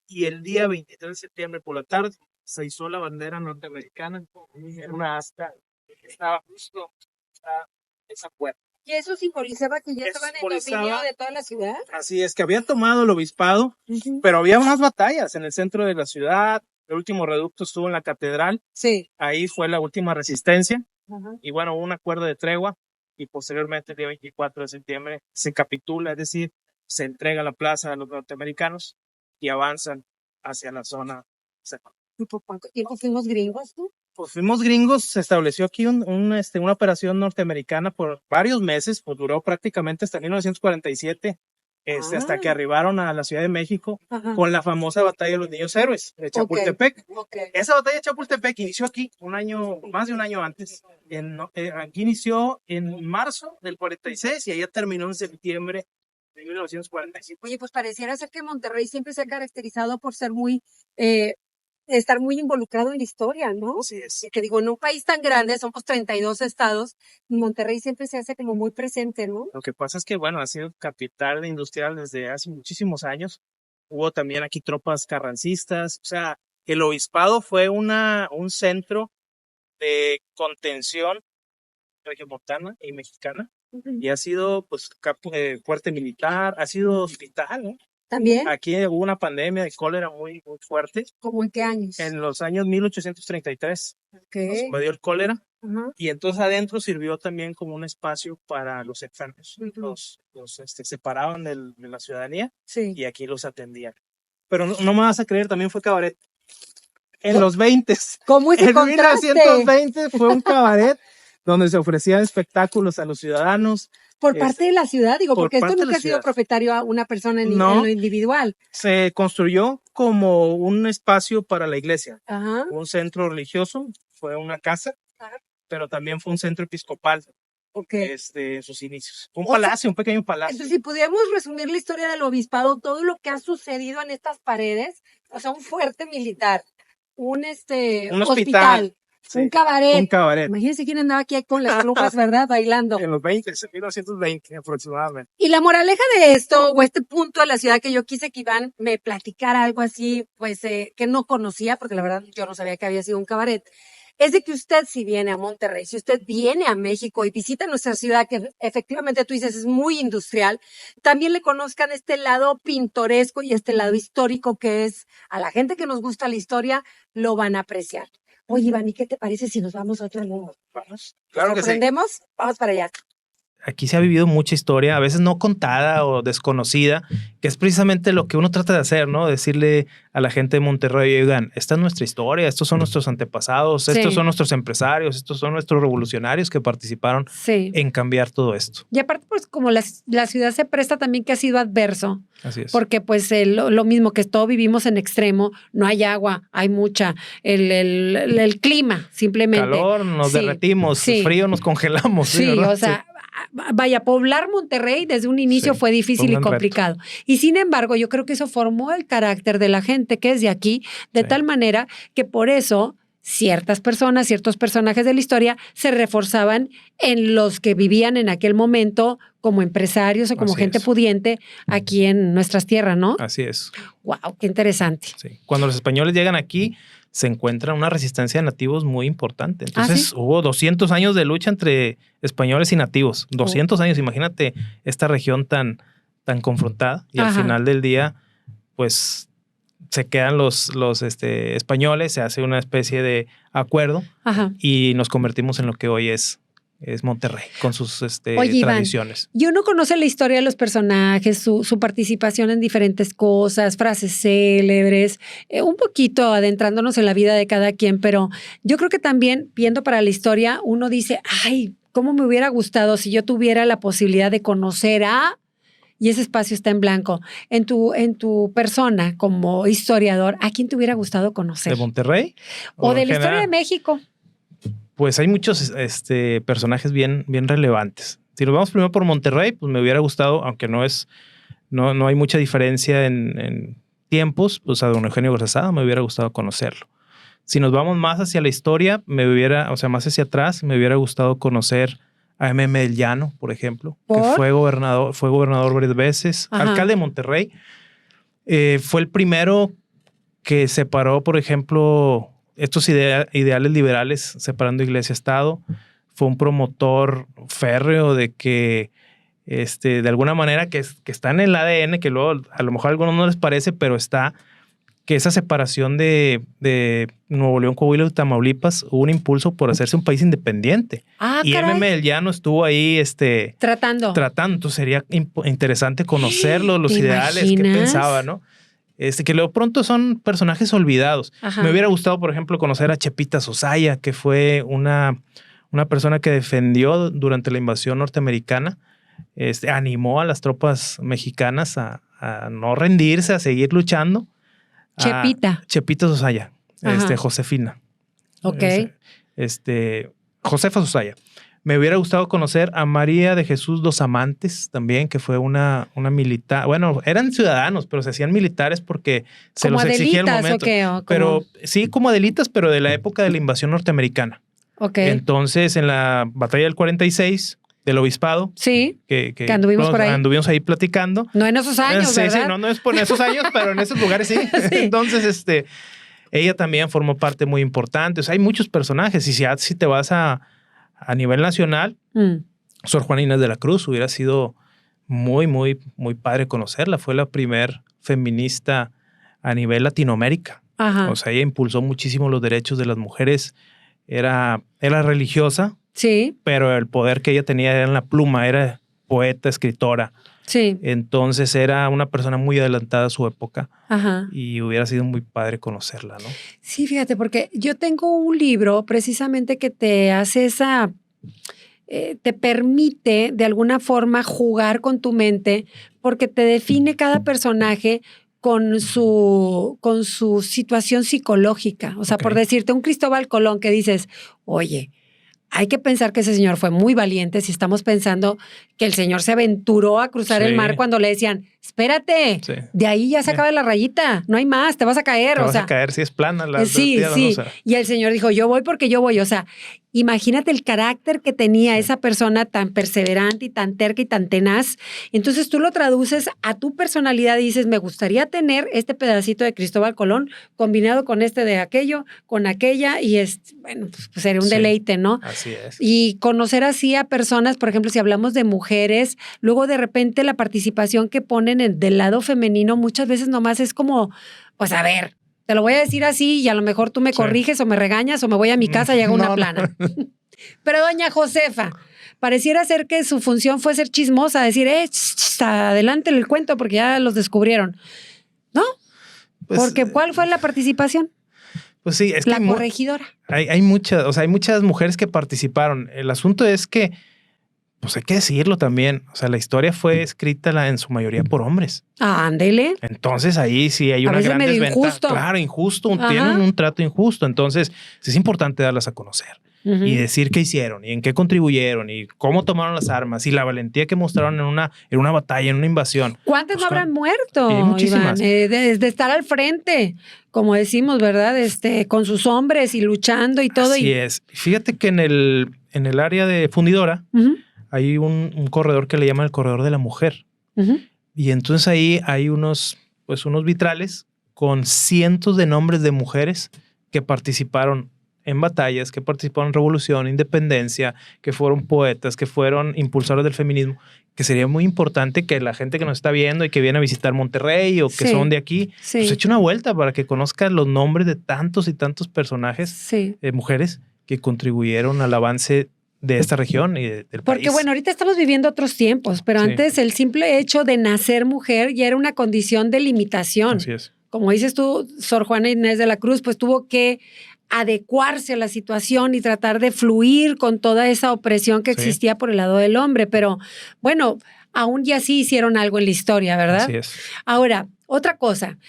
Y el día 23 de septiembre por la tarde se izó la bandera norteamericana en una asta que estaba justo a esa puerta. ¿Y eso simbolizaba que ya Eso estaban en simbolizaba- dominio de toda la ciudad? Así es, que habían tomado el obispado, Ujú. pero había más batallas en el centro de la ciudad. El último reducto estuvo en la catedral, Sí. ahí fue la última resistencia. Ajá. Y bueno, hubo un acuerdo de tregua y posteriormente el día 24 de septiembre se capitula, es decir, se entrega la plaza a los norteamericanos y avanzan hacia la zona. ¿Y por cuánto tiempo fuimos gringos tú? Pues fuimos gringos, se estableció aquí una operación norteamericana por varios meses, pues duró prácticamente hasta 1947, hasta que arribaron a la Ciudad de México con la famosa batalla de los Niños Héroes de Chapultepec. Esa batalla de Chapultepec inició aquí más de un año antes. Aquí inició en marzo del 46 y allá terminó en septiembre de 1945. Oye, pues pareciera ser que Monterrey siempre se ha caracterizado por ser estar muy involucrado en la historia, ¿no? Sí, es. Que digo, en un país tan grande, somos 32 estados, Monterrey siempre se hace como muy presente, ¿no? Lo que pasa es que, bueno, ha sido capital industrial desde hace muchísimos años. Hubo también aquí tropas carrancistas. O sea, el obispado fue un centro de contención regiomontana y mexicana. Y ha sido, pues, fuerte militar, ha sido hospital, ¿no? ¿También? Aquí hubo una pandemia de cólera muy, muy fuerte. ¿Cómo en qué años? En los años 1833. Okay. Nos invadió el cólera. Ajá. Y entonces adentro sirvió también como un espacio para los enfermos. Los separaban de la ciudadanía y aquí los atendían. Pero no me vas a creer, también fue cabaret. En los 20s. ¿Cómo es el contraste? En 1920 fue un cabaret donde se ofrecían espectáculos a los ciudadanos. Por parte de la ciudad, digo, porque esto nunca ha sido ciudad. propietario a una persona en lo individual. Se construyó como un espacio para la iglesia. Ajá. Un centro religioso, fue una casa, pero también fue un centro episcopal. En sus inicios. Un pequeño palacio. Entonces, si pudiéramos resumir la historia del obispado, todo lo que ha sucedido en estas paredes, o sea, un fuerte militar, un hospital. Sí, un cabaret. Imagínense quién andaba aquí con las plumas, ¿verdad? Bailando. En los 1920 aproximadamente. Y la moraleja de esto, o este punto de la ciudad que yo quise que Iván me platicara algo así, pues que no conocía, porque la verdad yo no sabía que había sido un cabaret, es de que usted si viene a Monterrey, si usted viene a México y visita nuestra ciudad, que efectivamente tú dices es muy industrial, también le conozcan este lado pintoresco y este lado histórico que es, a la gente que nos gusta la historia, lo van a apreciar. Oye, Iván, ¿y qué te parece si nos vamos a otro lugar? Vamos. Claro que sí. ¿Aprendemos? Vamos para allá. Aquí se ha vivido mucha historia, a veces no contada o desconocida, que es precisamente lo que uno trata de hacer, ¿no? Decirle a la gente de Monterrey, oigan, esta es nuestra historia, estos son nuestros antepasados, estos son nuestros empresarios, estos son nuestros revolucionarios que participaron en cambiar todo esto. Y aparte, pues como la ciudad se presta también que ha sido adverso. Así es. Porque pues lo mismo que todos vivimos en extremo, no hay agua, hay mucha, el clima simplemente. Calor, nos derretimos, frío, nos congelamos. Sí, o sea, vaya, poblar Monterrey desde un inicio fue difícil y complicado. Y sin embargo, yo creo que eso formó el carácter de la gente que es de aquí, de tal manera que por eso ciertas personas, ciertos personajes de la historia se reforzaban en los que vivían en aquel momento como empresarios o como gente pudiente aquí en nuestras tierras, ¿no? Así es. Wow, qué interesante. Sí. Cuando los españoles llegan aquí, se encuentra una resistencia de nativos muy importante. Entonces hubo 200 años de lucha entre españoles y nativos. 200 años, imagínate esta región tan confrontada. Y al final del día, pues se quedan los españoles, se hace una especie de acuerdo y nos convertimos en lo que hoy es Monterrey, con sus Oye, tradiciones. Iván, y uno conoce la historia de los personajes, su participación en diferentes cosas, frases célebres, un poquito adentrándonos en la vida de cada quien, pero yo creo que también, viendo para la historia, uno dice, ay, cómo me hubiera gustado si yo tuviera la posibilidad de conocer y ese espacio está en blanco. En tu persona como historiador, ¿a quién te hubiera gustado conocer? ¿De Monterrey? O de la historia de México. Pues hay muchos personajes bien relevantes. Si nos vamos primero por Monterrey, pues me hubiera gustado, aunque no hay mucha diferencia en tiempos, pues a don Eugenio Garzazada me hubiera gustado conocerlo. Si nos vamos más hacia la historia, más hacia atrás, me hubiera gustado conocer a M.M. del Llano, por ejemplo, que fue gobernador varias veces, alcalde de Monterrey. Fue el primero que separó, por ejemplo, estos ideales liberales separando iglesia-estado. Fue un promotor férreo de que, de alguna manera, que está en el ADN, que luego a lo mejor a algunos no les parece, pero está, que esa separación de Nuevo León, Coahuila y Tamaulipas hubo un impulso por hacerse un país independiente. Y M.M. del Llano estuvo ahí tratando. Entonces sería interesante conocerlo, los ideales, qué pensaba, ¿no? que luego pronto son personajes olvidados. Ajá. Me hubiera gustado, por ejemplo, conocer a Chepita Sosaya, que fue una persona que defendió durante la invasión norteamericana, animó a las tropas mexicanas a no rendirse, a seguir luchando. Chepita Sosaya, Ajá. Josefina. Ok. Josefa Sosaya. Me hubiera gustado conocer a María de Jesús dos Amantes también, que fue una militar. Bueno, eran ciudadanos, pero se hacían militares porque se los exigía el momento. ¿O qué? ¿O cómo? Pero sí, como Adelitas, pero de la época de la invasión norteamericana. Ok. Entonces, en la batalla del 46 del obispado, Sí, que anduvimos por ahí. Anduvimos ahí platicando. No en esos años, Sí, ¿verdad? sí, no es por esos años, pero en esos lugares sí. Sí. Entonces, ella también formó parte muy importante. O sea, hay muchos personajes. Y si te vas a nivel nacional, Sor Juana Inés de la Cruz hubiera sido muy, muy, muy padre conocerla. Fue la primer feminista a nivel Latinoamérica. Ajá. O sea, ella impulsó muchísimo los derechos de las mujeres. Era religiosa, Sí, pero el poder que ella tenía era en la pluma. Era poeta, escritora. sí. Entonces era una persona muy adelantada a su época. Ajá. Y hubiera sido muy padre conocerla, ¿no? Sí, fíjate, porque yo tengo un libro precisamente que te hace te permite de alguna forma jugar con tu mente porque te define cada personaje con su situación psicológica. O sea, Ok. por decirte, un Cristóbal Colón que dices, oye, hay que pensar que ese señor fue muy valiente si estamos pensando que el señor se aventuró a cruzar el Sí. mar cuando le decían, espérate, Sí. de ahí ya se acaba la rayita, no hay más, te vas a caer. Te o vas sea, a caer si es plana la sí, tierra, sí. ¿no? O sea, Y el señor dijo, yo voy porque yo voy. O sea, imagínate el carácter que tenía esa persona tan perseverante y tan terca y tan tenaz. Entonces tú lo traduces a tu personalidad y dices, me gustaría tener este pedacito de Cristóbal Colón combinado con de aquello, con aquella y bueno, pues sería un Sí. deleite, ¿no? así es. Y conocer así a personas, por ejemplo, si hablamos de mujeres, luego de repente la participación que ponen del lado femenino muchas veces nomás es como, pues a ver, te lo voy a decir así y a lo mejor tú me Sí. corriges o me regañas o me voy a mi casa y hago una No, no. plana. Pero doña Josefa, pareciera ser que su función fue ser chismosa, decir, adelante el cuento porque ya los descubrieron. ¿No? Pues, Porque ¿cuál fue la participación? Pues sí, es La que corregidora. hay muchas, o sea, hay muchas mujeres que participaron. El asunto es que, pues hay que decirlo también, o sea, la historia fue escrita en su mayoría por hombres. Ándele. Entonces ahí sí hay A una veces gran medio desventaja. injusto. Claro, injusto, Ajá. tienen un trato injusto. Entonces sí es importante darlas a conocer Ujú. y decir qué hicieron y en qué contribuyeron y cómo tomaron las armas y la valentía que mostraron en una batalla, en una invasión. ¿Cuántas Pues, no habrán muerto? y hay muchísimas. Iván? De estar al frente, como decimos, ¿verdad? Con sus hombres y luchando y todo. Así es. Fíjate que en el área de Fundidora Ujú, hay un corredor que le llaman el corredor de la mujer. ujú. Y entonces ahí hay unos vitrales con cientos de nombres de mujeres que participaron en batallas, que participaron en revolución, independencia, que fueron poetas, que fueron impulsores del feminismo, que sería muy importante que la gente que nos está viendo y que viene a visitar Monterrey o que Sí. son de aquí, Sí. pues eche una vuelta para que conozcan los nombres de tantos y tantos personajes, Sí. mujeres, que contribuyeron al avance de esta región y del país. Porque bueno, ahorita estamos viviendo otros tiempos, pero Sí. antes el simple hecho de nacer mujer ya era una condición de limitación. Así es. Como dices tú, Sor Juana Inés de la Cruz, pues tuvo que adecuarse a la situación y tratar de fluir con toda esa opresión que Sí. existía por el lado del hombre. Pero bueno, aún ya sí hicieron algo en la historia, ¿verdad? Así es. Ahora, otra cosa,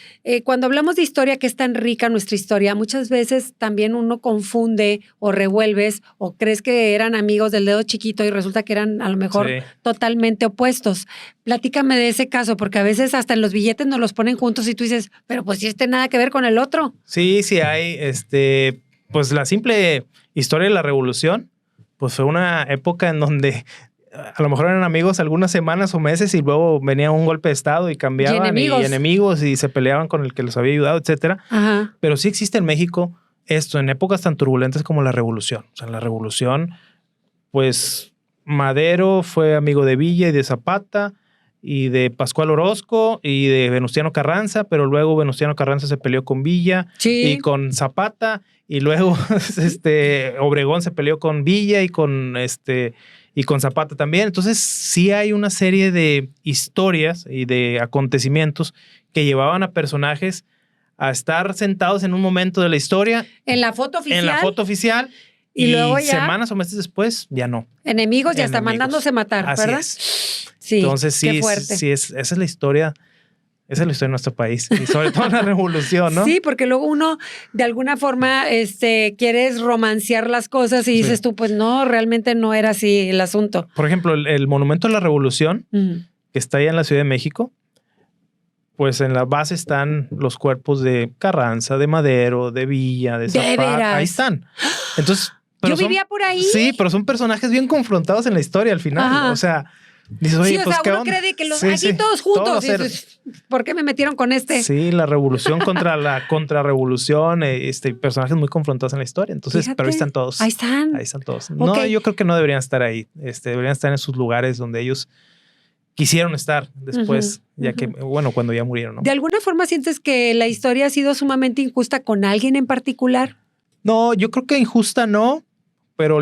cuando hablamos de historia, que es tan rica nuestra historia, muchas veces también uno confunde o revuelves o crees que eran amigos del dedo chiquito y resulta que eran a lo mejor Sí. totalmente opuestos. Platícame de ese caso, porque a veces hasta en los billetes nos los ponen juntos y tú dices, pero pues si nada que ver con el otro. Sí, sí hay, pues la simple historia de la revolución, pues fue una época en donde a lo mejor eran amigos algunas semanas o meses y luego venía un golpe de estado y cambiaban y enemigos y se peleaban con el que los había ayudado, etcétera. Ajá. Pero sí existe en México esto en épocas tan turbulentas como la revolución. O sea, en la revolución, pues Madero fue amigo de Villa y de Zapata y de Pascual Orozco y de Venustiano Carranza, pero luego Venustiano Carranza se peleó con Villa Sí. y con Zapata y luego Obregón se peleó con Villa y con y con Zapata también. Entonces sí hay una serie de historias y de acontecimientos que llevaban a personajes a estar sentados en un momento de la historia. En la foto oficial. En la foto oficial. Y luego ya, semanas o meses después, ya no. Enemigos ya está mandándose matar, Así ¿verdad? es. Sí. Entonces sí, qué fuerte. esa es la historia. Esa es la historia de nuestro país. Y sobre todo la revolución, ¿no? Sí, porque luego uno de alguna forma quieres romancear las cosas y dices tú, pues no, realmente no era así el asunto. Por ejemplo, el Monumento a la Revolución, que está allá en la Ciudad de México, pues en la base están los cuerpos de Carranza, de Madero, de Villa, de Zapata. Ahí están. Entonces, yo vivía por ahí. Sí, pero son personajes bien confrontados en la historia al final. Ajá. O sea, dices, oye, sí, o pues, sea, ¿qué uno onda? cree que los Sí, aquí sí. todos juntos. Todos Y dices, ¿por qué me metieron con este? Sí, la revolución contra la contrarrevolución, personajes muy confrontados en la historia. Entonces, Fíjate, pero ahí están todos. Ahí están. Ahí están todos. No, Ok. yo creo que no deberían estar ahí. Deberían estar en sus lugares donde ellos quisieron estar después, ya que, bueno, cuando ya murieron, ¿no? ¿De alguna forma sientes que la historia ha sido sumamente injusta con alguien en particular? No, yo creo que injusta no, pero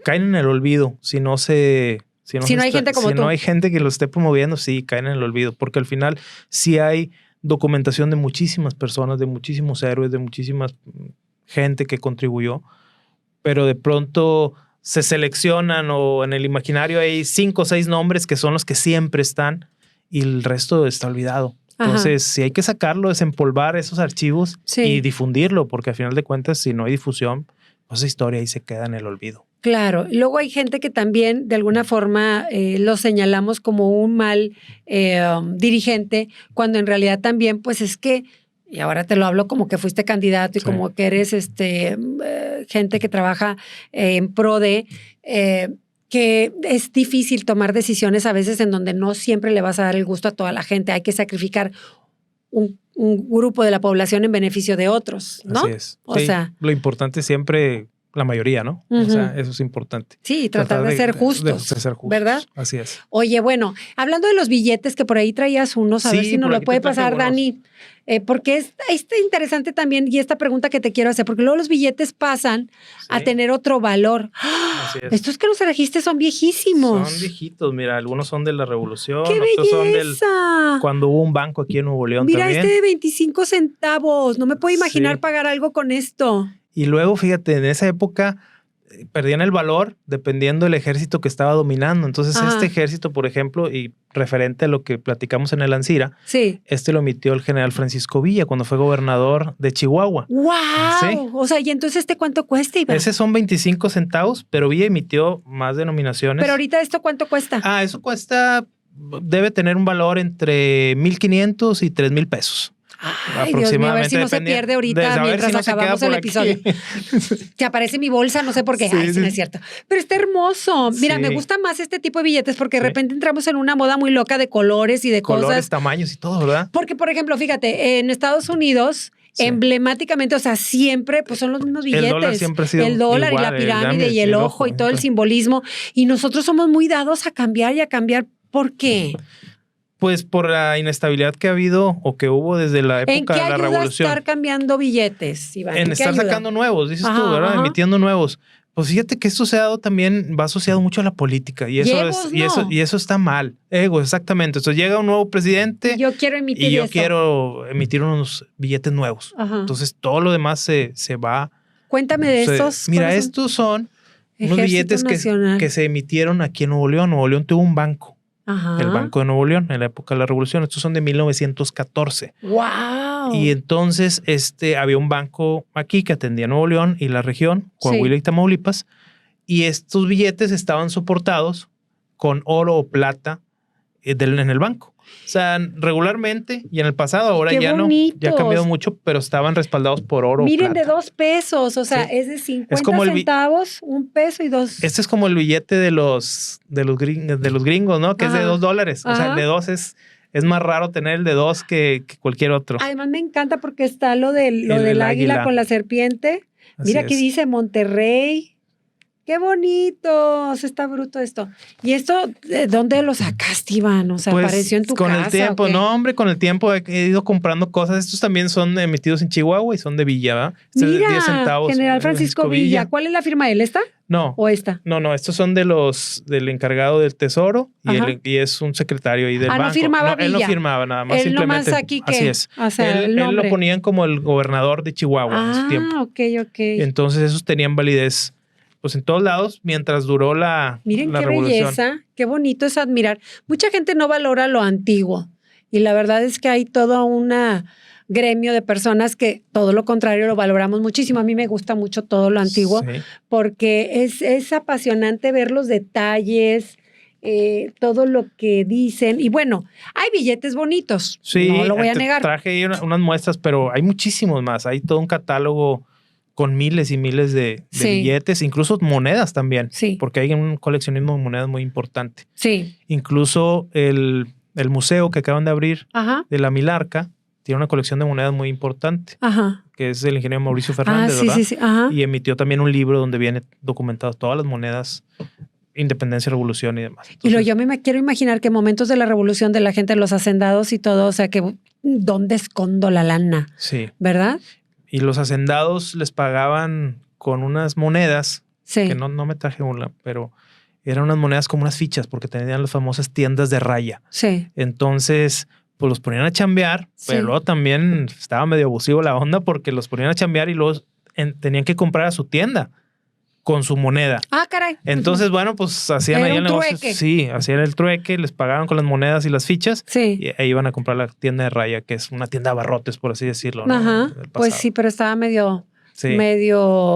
caen en el olvido si no se... Si no hay gente como tú. Si no hay gente que lo esté promoviendo, sí, caen en el olvido, porque al final sí hay documentación de muchísimas personas, de muchísimos héroes, de muchísima gente que contribuyó, pero de pronto se seleccionan o en el imaginario hay 5 o 6 nombres que son los que siempre están y el resto está olvidado. Entonces, sí hay que sacarlo, desempolvar esos archivos y difundirlo, porque al final de cuentas, si no hay difusión, pues esa historia ahí se queda en el olvido. Claro. Luego hay gente que también, de alguna forma, lo señalamos como un mal dirigente, cuando en realidad también, pues es que, y ahora te lo hablo como que fuiste candidato y como que eres gente que trabaja en pro de... que es difícil tomar decisiones a veces en donde no siempre le vas a dar el gusto a toda la gente. Hay que sacrificar un grupo de la población en beneficio de otros, ¿no? Así es. O sea, lo importante es siempre la mayoría, ¿no? O sea, eso es importante. Sí, tratar de ser justos. De ser justos. ¿Verdad? Así es. Oye, bueno, hablando de los billetes, que por ahí traías unos, a ver si nos lo puede pasar, Dani. Porque es interesante también, y esta pregunta que te quiero hacer, porque luego los billetes pasan a tener otro valor. Así es. Estos que nos trajiste son viejísimos. Son viejitos, mira, algunos son de la Revolución, ¡Qué otros son belleza! cuando hubo un banco aquí en Nuevo León Mira, también. este de 25 centavos. No me puedo imaginar pagar algo con esto. Y luego, fíjate, en esa época perdían el valor dependiendo del ejército que estaba dominando. Entonces, este ejército, por ejemplo, y referente a lo que platicamos en el Ancira, lo emitió el general Francisco Villa cuando fue gobernador de Chihuahua. ¡Wow! ¿Sí? O sea, ¿y entonces cuánto cuesta, Iván? Ese son 25 centavos, pero Villa emitió más denominaciones. Pero ahorita, ¿esto cuánto cuesta? Eso debe tener un valor entre 1,500 y 3,000 pesos. Ay, Dios mío, a ver si no se pierde ahorita mientras acabamos el episodio. Te aparece mi bolsa, no sé por qué. Ay, sí, no es cierto. Pero está hermoso. Mira, me gusta más este tipo de billetes porque de repente entramos en una moda muy loca de colores y de colores, tamaños y todo, ¿verdad? Porque, por ejemplo, fíjate, en Estados Unidos... emblemáticamente, o sea, siempre pues son los mismos billetes. El dólar siempre ha sido el dólar igual, y la pirámide y el ojo y todo el simbolismo. Y nosotros somos muy dados a cambiar y a cambiar. ¿Por qué? Pues por la inestabilidad que ha habido o que hubo desde la época de la Revolución. ¿En qué ayuda estar cambiando billetes, Iván? En estar sacando nuevos, dices tú, ¿verdad? Emitiendo nuevos. Pues fíjate que esto va asociado mucho a la política y eso está mal. Ego, exactamente. Entonces llega un nuevo presidente. Yo quiero emitir quiero emitir unos billetes nuevos. Entonces todo lo demás se va. Cuéntame de estos. Mira, estos son unos billetes que se emitieron aquí en Nuevo León. Nuevo León tuvo un banco. El Banco de Nuevo León en la época de la Revolución. Estos son de 1914. ¡Wow! Y entonces había un banco aquí que atendía Nuevo León y la región, Coahuila y Tamaulipas, y estos billetes estaban soportados con oro o plata en el banco. O sea, regularmente y en el pasado, ahora ya no, ya ha cambiado mucho, pero estaban respaldados por oro. Miren, o plata. de 2 pesos, o sea, es de 50 centavos, 1 peso y 2. Este es como el billete de los gringos, ¿no? Que es de $2. O sea, el de 2 es más raro tener el de 2 que cualquier otro. Además me encanta porque está lo del águila con la serpiente. Mira, aquí dice Monterrey. ¡Qué bonitos! Está bruto esto. ¿Y esto de dónde lo sacaste, Iván? O sea, Pues, ¿apareció en tu con casa? el tiempo, ¿o qué? no, hombre, con el tiempo he ido comprando cosas. Estos también son emitidos en Chihuahua y son de Villa, ¿verdad? Este es de Mira, 10 centavos. General Francisco Villa. ¿Cuál es la firma de él? ¿Esta No, o esta? no, estos son del encargado del Tesoro Ajá. y es un secretario ahí del Ah, banco. no firmaba Él no Villa. firmaba nada más, Él nomás simplemente. aquí que, así es. o sea, el Él nombre. lo ponían como el gobernador de Chihuahua en su tiempo. Ok, ok. Entonces esos tenían validez pues en todos lados mientras duró la Miren qué revolución. belleza, qué bonito es admirar. Mucha gente no valora lo antiguo y la verdad es que hay todo un gremio de personas que todo lo contrario lo valoramos muchísimo. A mí me gusta mucho todo lo antiguo Sí. porque es apasionante ver los detalles, todo lo que dicen. Y bueno, hay billetes bonitos, Sí, no lo voy a te negar. traje ahí unas muestras, pero hay muchísimos más. Hay todo un catálogo con miles y miles de Sí. billetes, incluso monedas también, Sí. porque hay un coleccionismo de monedas muy importante. Sí, Incluso el museo que acaban de abrir ajá, de la Milarca tiene una colección de monedas muy importante, ajá. que es del ingeniero Mauricio Fernández, sí, ¿verdad? sí, ajá. Y emitió también un libro donde viene documentado todas las monedas, independencia, revolución y demás. Y Entonces, yo me quiero imaginar que momentos de la revolución de la gente, los hacendados y todo, o sea, que ¿dónde escondo la lana? sí. ¿Verdad? Y los hacendados les pagaban con unas monedas, Sí. que no me traje una, pero eran unas monedas como unas fichas, porque tenían las famosas tiendas de raya. Sí. Entonces, pues los ponían a chambear, Sí. pero luego también estaba medio abusivo la onda porque los ponían a chambear y luego tenían que comprar a su tienda con su moneda. Ah, caray. Entonces, bueno, pues hacían Era ahí un el negocio. trueque. Sí, hacían el trueque, les pagaban con las monedas y las fichas Sí. y ahí iban a comprar la tienda de raya, que es una tienda de abarrotes, por así decirlo, ¿no? Ajá. Del Pues pasado. sí, pero estaba medio, Sí.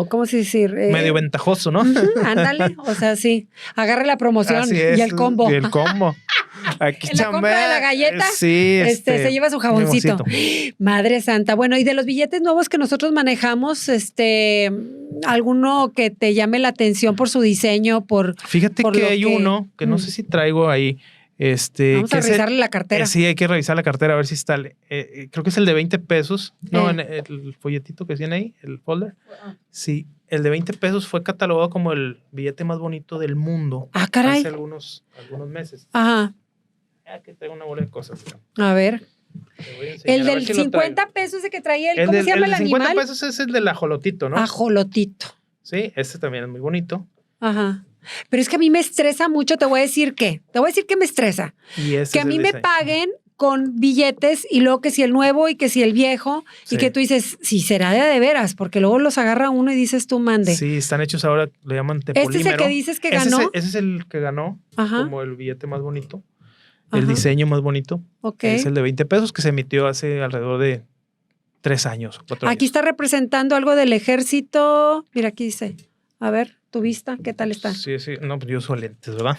¿cómo se dice? Medio ventajoso, ¿no? Ándale, o sea, sí. Agarre la promoción Así es, y el combo. Y el combo. Aquí En la compra de la galleta, sí, se lleva su jaboncito. jaboncito. Madre santa. Bueno, y de los billetes nuevos que nosotros manejamos, alguno que te llame la atención por su diseño, Fíjate por que lo hay uno que no sé si traigo ahí. Vamos que a es revisarle la cartera. sí, hay que revisar la cartera a ver si está. Creo que es el de 20 pesos. No, Eh. en el folletito que tiene ahí, el folder. Sí, el de 20 pesos fue catalogado como el billete más bonito del mundo. Ah, caray. Hace algunos meses. Ajá. Aquí traigo una bola de cosas. A ver. Te voy a enseñar, El a ver del si lo 50 traigo. pesos ese que traía él, ¿cómo se llama el de 50 animal? pesos es el del ajolotito, ¿no? Ajolotito. Sí, este también es muy bonito. Ajá. Pero es que a mí me estresa mucho, te voy a decir que me estresa. Y ese Que es a mí el me diseño. paguen con billetes y luego que si el nuevo y que si el viejo Sí. y que tú dices, si será de veras, porque luego los agarra uno y dices tú mande. Sí, están hechos ahora, le llaman de Este es el polímero. que dices que Ese es ganó. el- Ese es el que ganó Ajá. como el billete más bonito, Ajá. el diseño más bonito. Ok. Es el de 20 pesos que se emitió hace alrededor de 3 años o 4 Aquí años. está representando algo del ejército. Mira, aquí dice. A ver, tu vista, ¿qué tal está? Sí, sí. No, pues yo uso lentes, ¿verdad?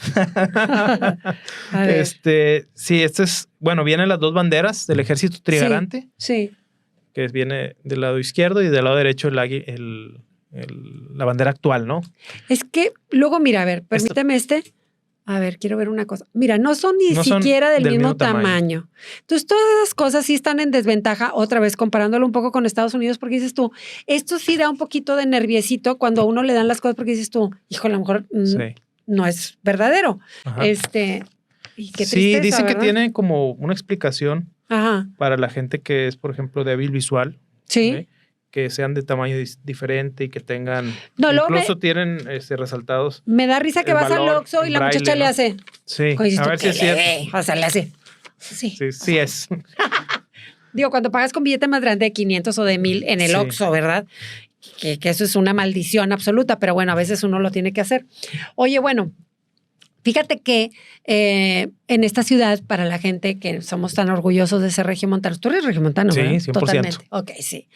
A ver. Sí, este es, bueno, vienen las dos banderas del ejército trigarante, Sí. que viene del lado izquierdo y del lado derecho la bandera actual, ¿no? Es que luego, mira, a ver, permíteme A ver, quiero ver una cosa. Mira, no son ni No son siquiera del del mismo mismo tamaño. tamaño. Entonces, todas esas cosas sí están en desventaja, otra vez comparándolo un poco con Estados Unidos, porque dices tú, esto sí da un poquito de nerviecito cuando a uno le dan las cosas, porque dices tú, hijo, a lo mejor Sí. no es verdadero. Ajá. Y qué Sí, tristeza, dicen que ¿verdad? tiene como una explicación Ajá, para la gente que es, por ejemplo, débil visual. sí. ¿sí? Que sean de tamaño diferente y que tengan... No, luego incluso tienen resaltados. Me da risa que el vas al valor Oxxo y en la braille, muchacha le ¿no? hace. Sí, Oye, a ¿tú ver si qué es cierto. le ve? O sea, le hace. Sí. Sí, sí es. Digo, cuando pagas con billete más grande de 500 o de 1000 en el Sí. Oxxo, ¿verdad? Que eso es una maldición absoluta, pero bueno, a veces uno lo tiene que hacer. Oye, bueno, fíjate que en esta ciudad, para la gente que somos tan orgullosos de ser regiomontanos, tú eres regiomontano, Sí, ¿verdad? 100%. Totalmente. Ok, sí.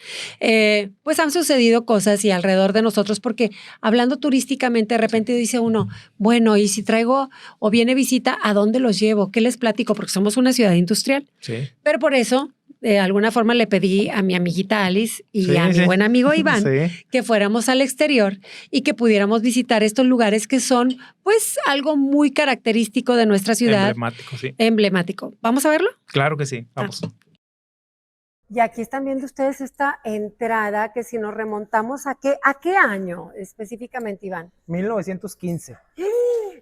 Pues han sucedido cosas y alrededor de nosotros, porque hablando turísticamente, de repente dice uno, bueno, y si traigo o viene visita, ¿a dónde los llevo? ¿Qué les platico? Porque somos una ciudad industrial. Sí. Pero por eso, de alguna forma, le pedí a mi amiguita Alice y Sí, a mi sí. buen amigo Iván Sí. que fuéramos al exterior y que pudiéramos visitar estos lugares que son, pues, algo muy característico de nuestra ciudad. Emblemático, sí. Emblemático. ¿Vamos a verlo? Claro que sí. Vamos. Y aquí están viendo ustedes esta entrada que si nos remontamos ¿a qué año específicamente, Iván? 1915.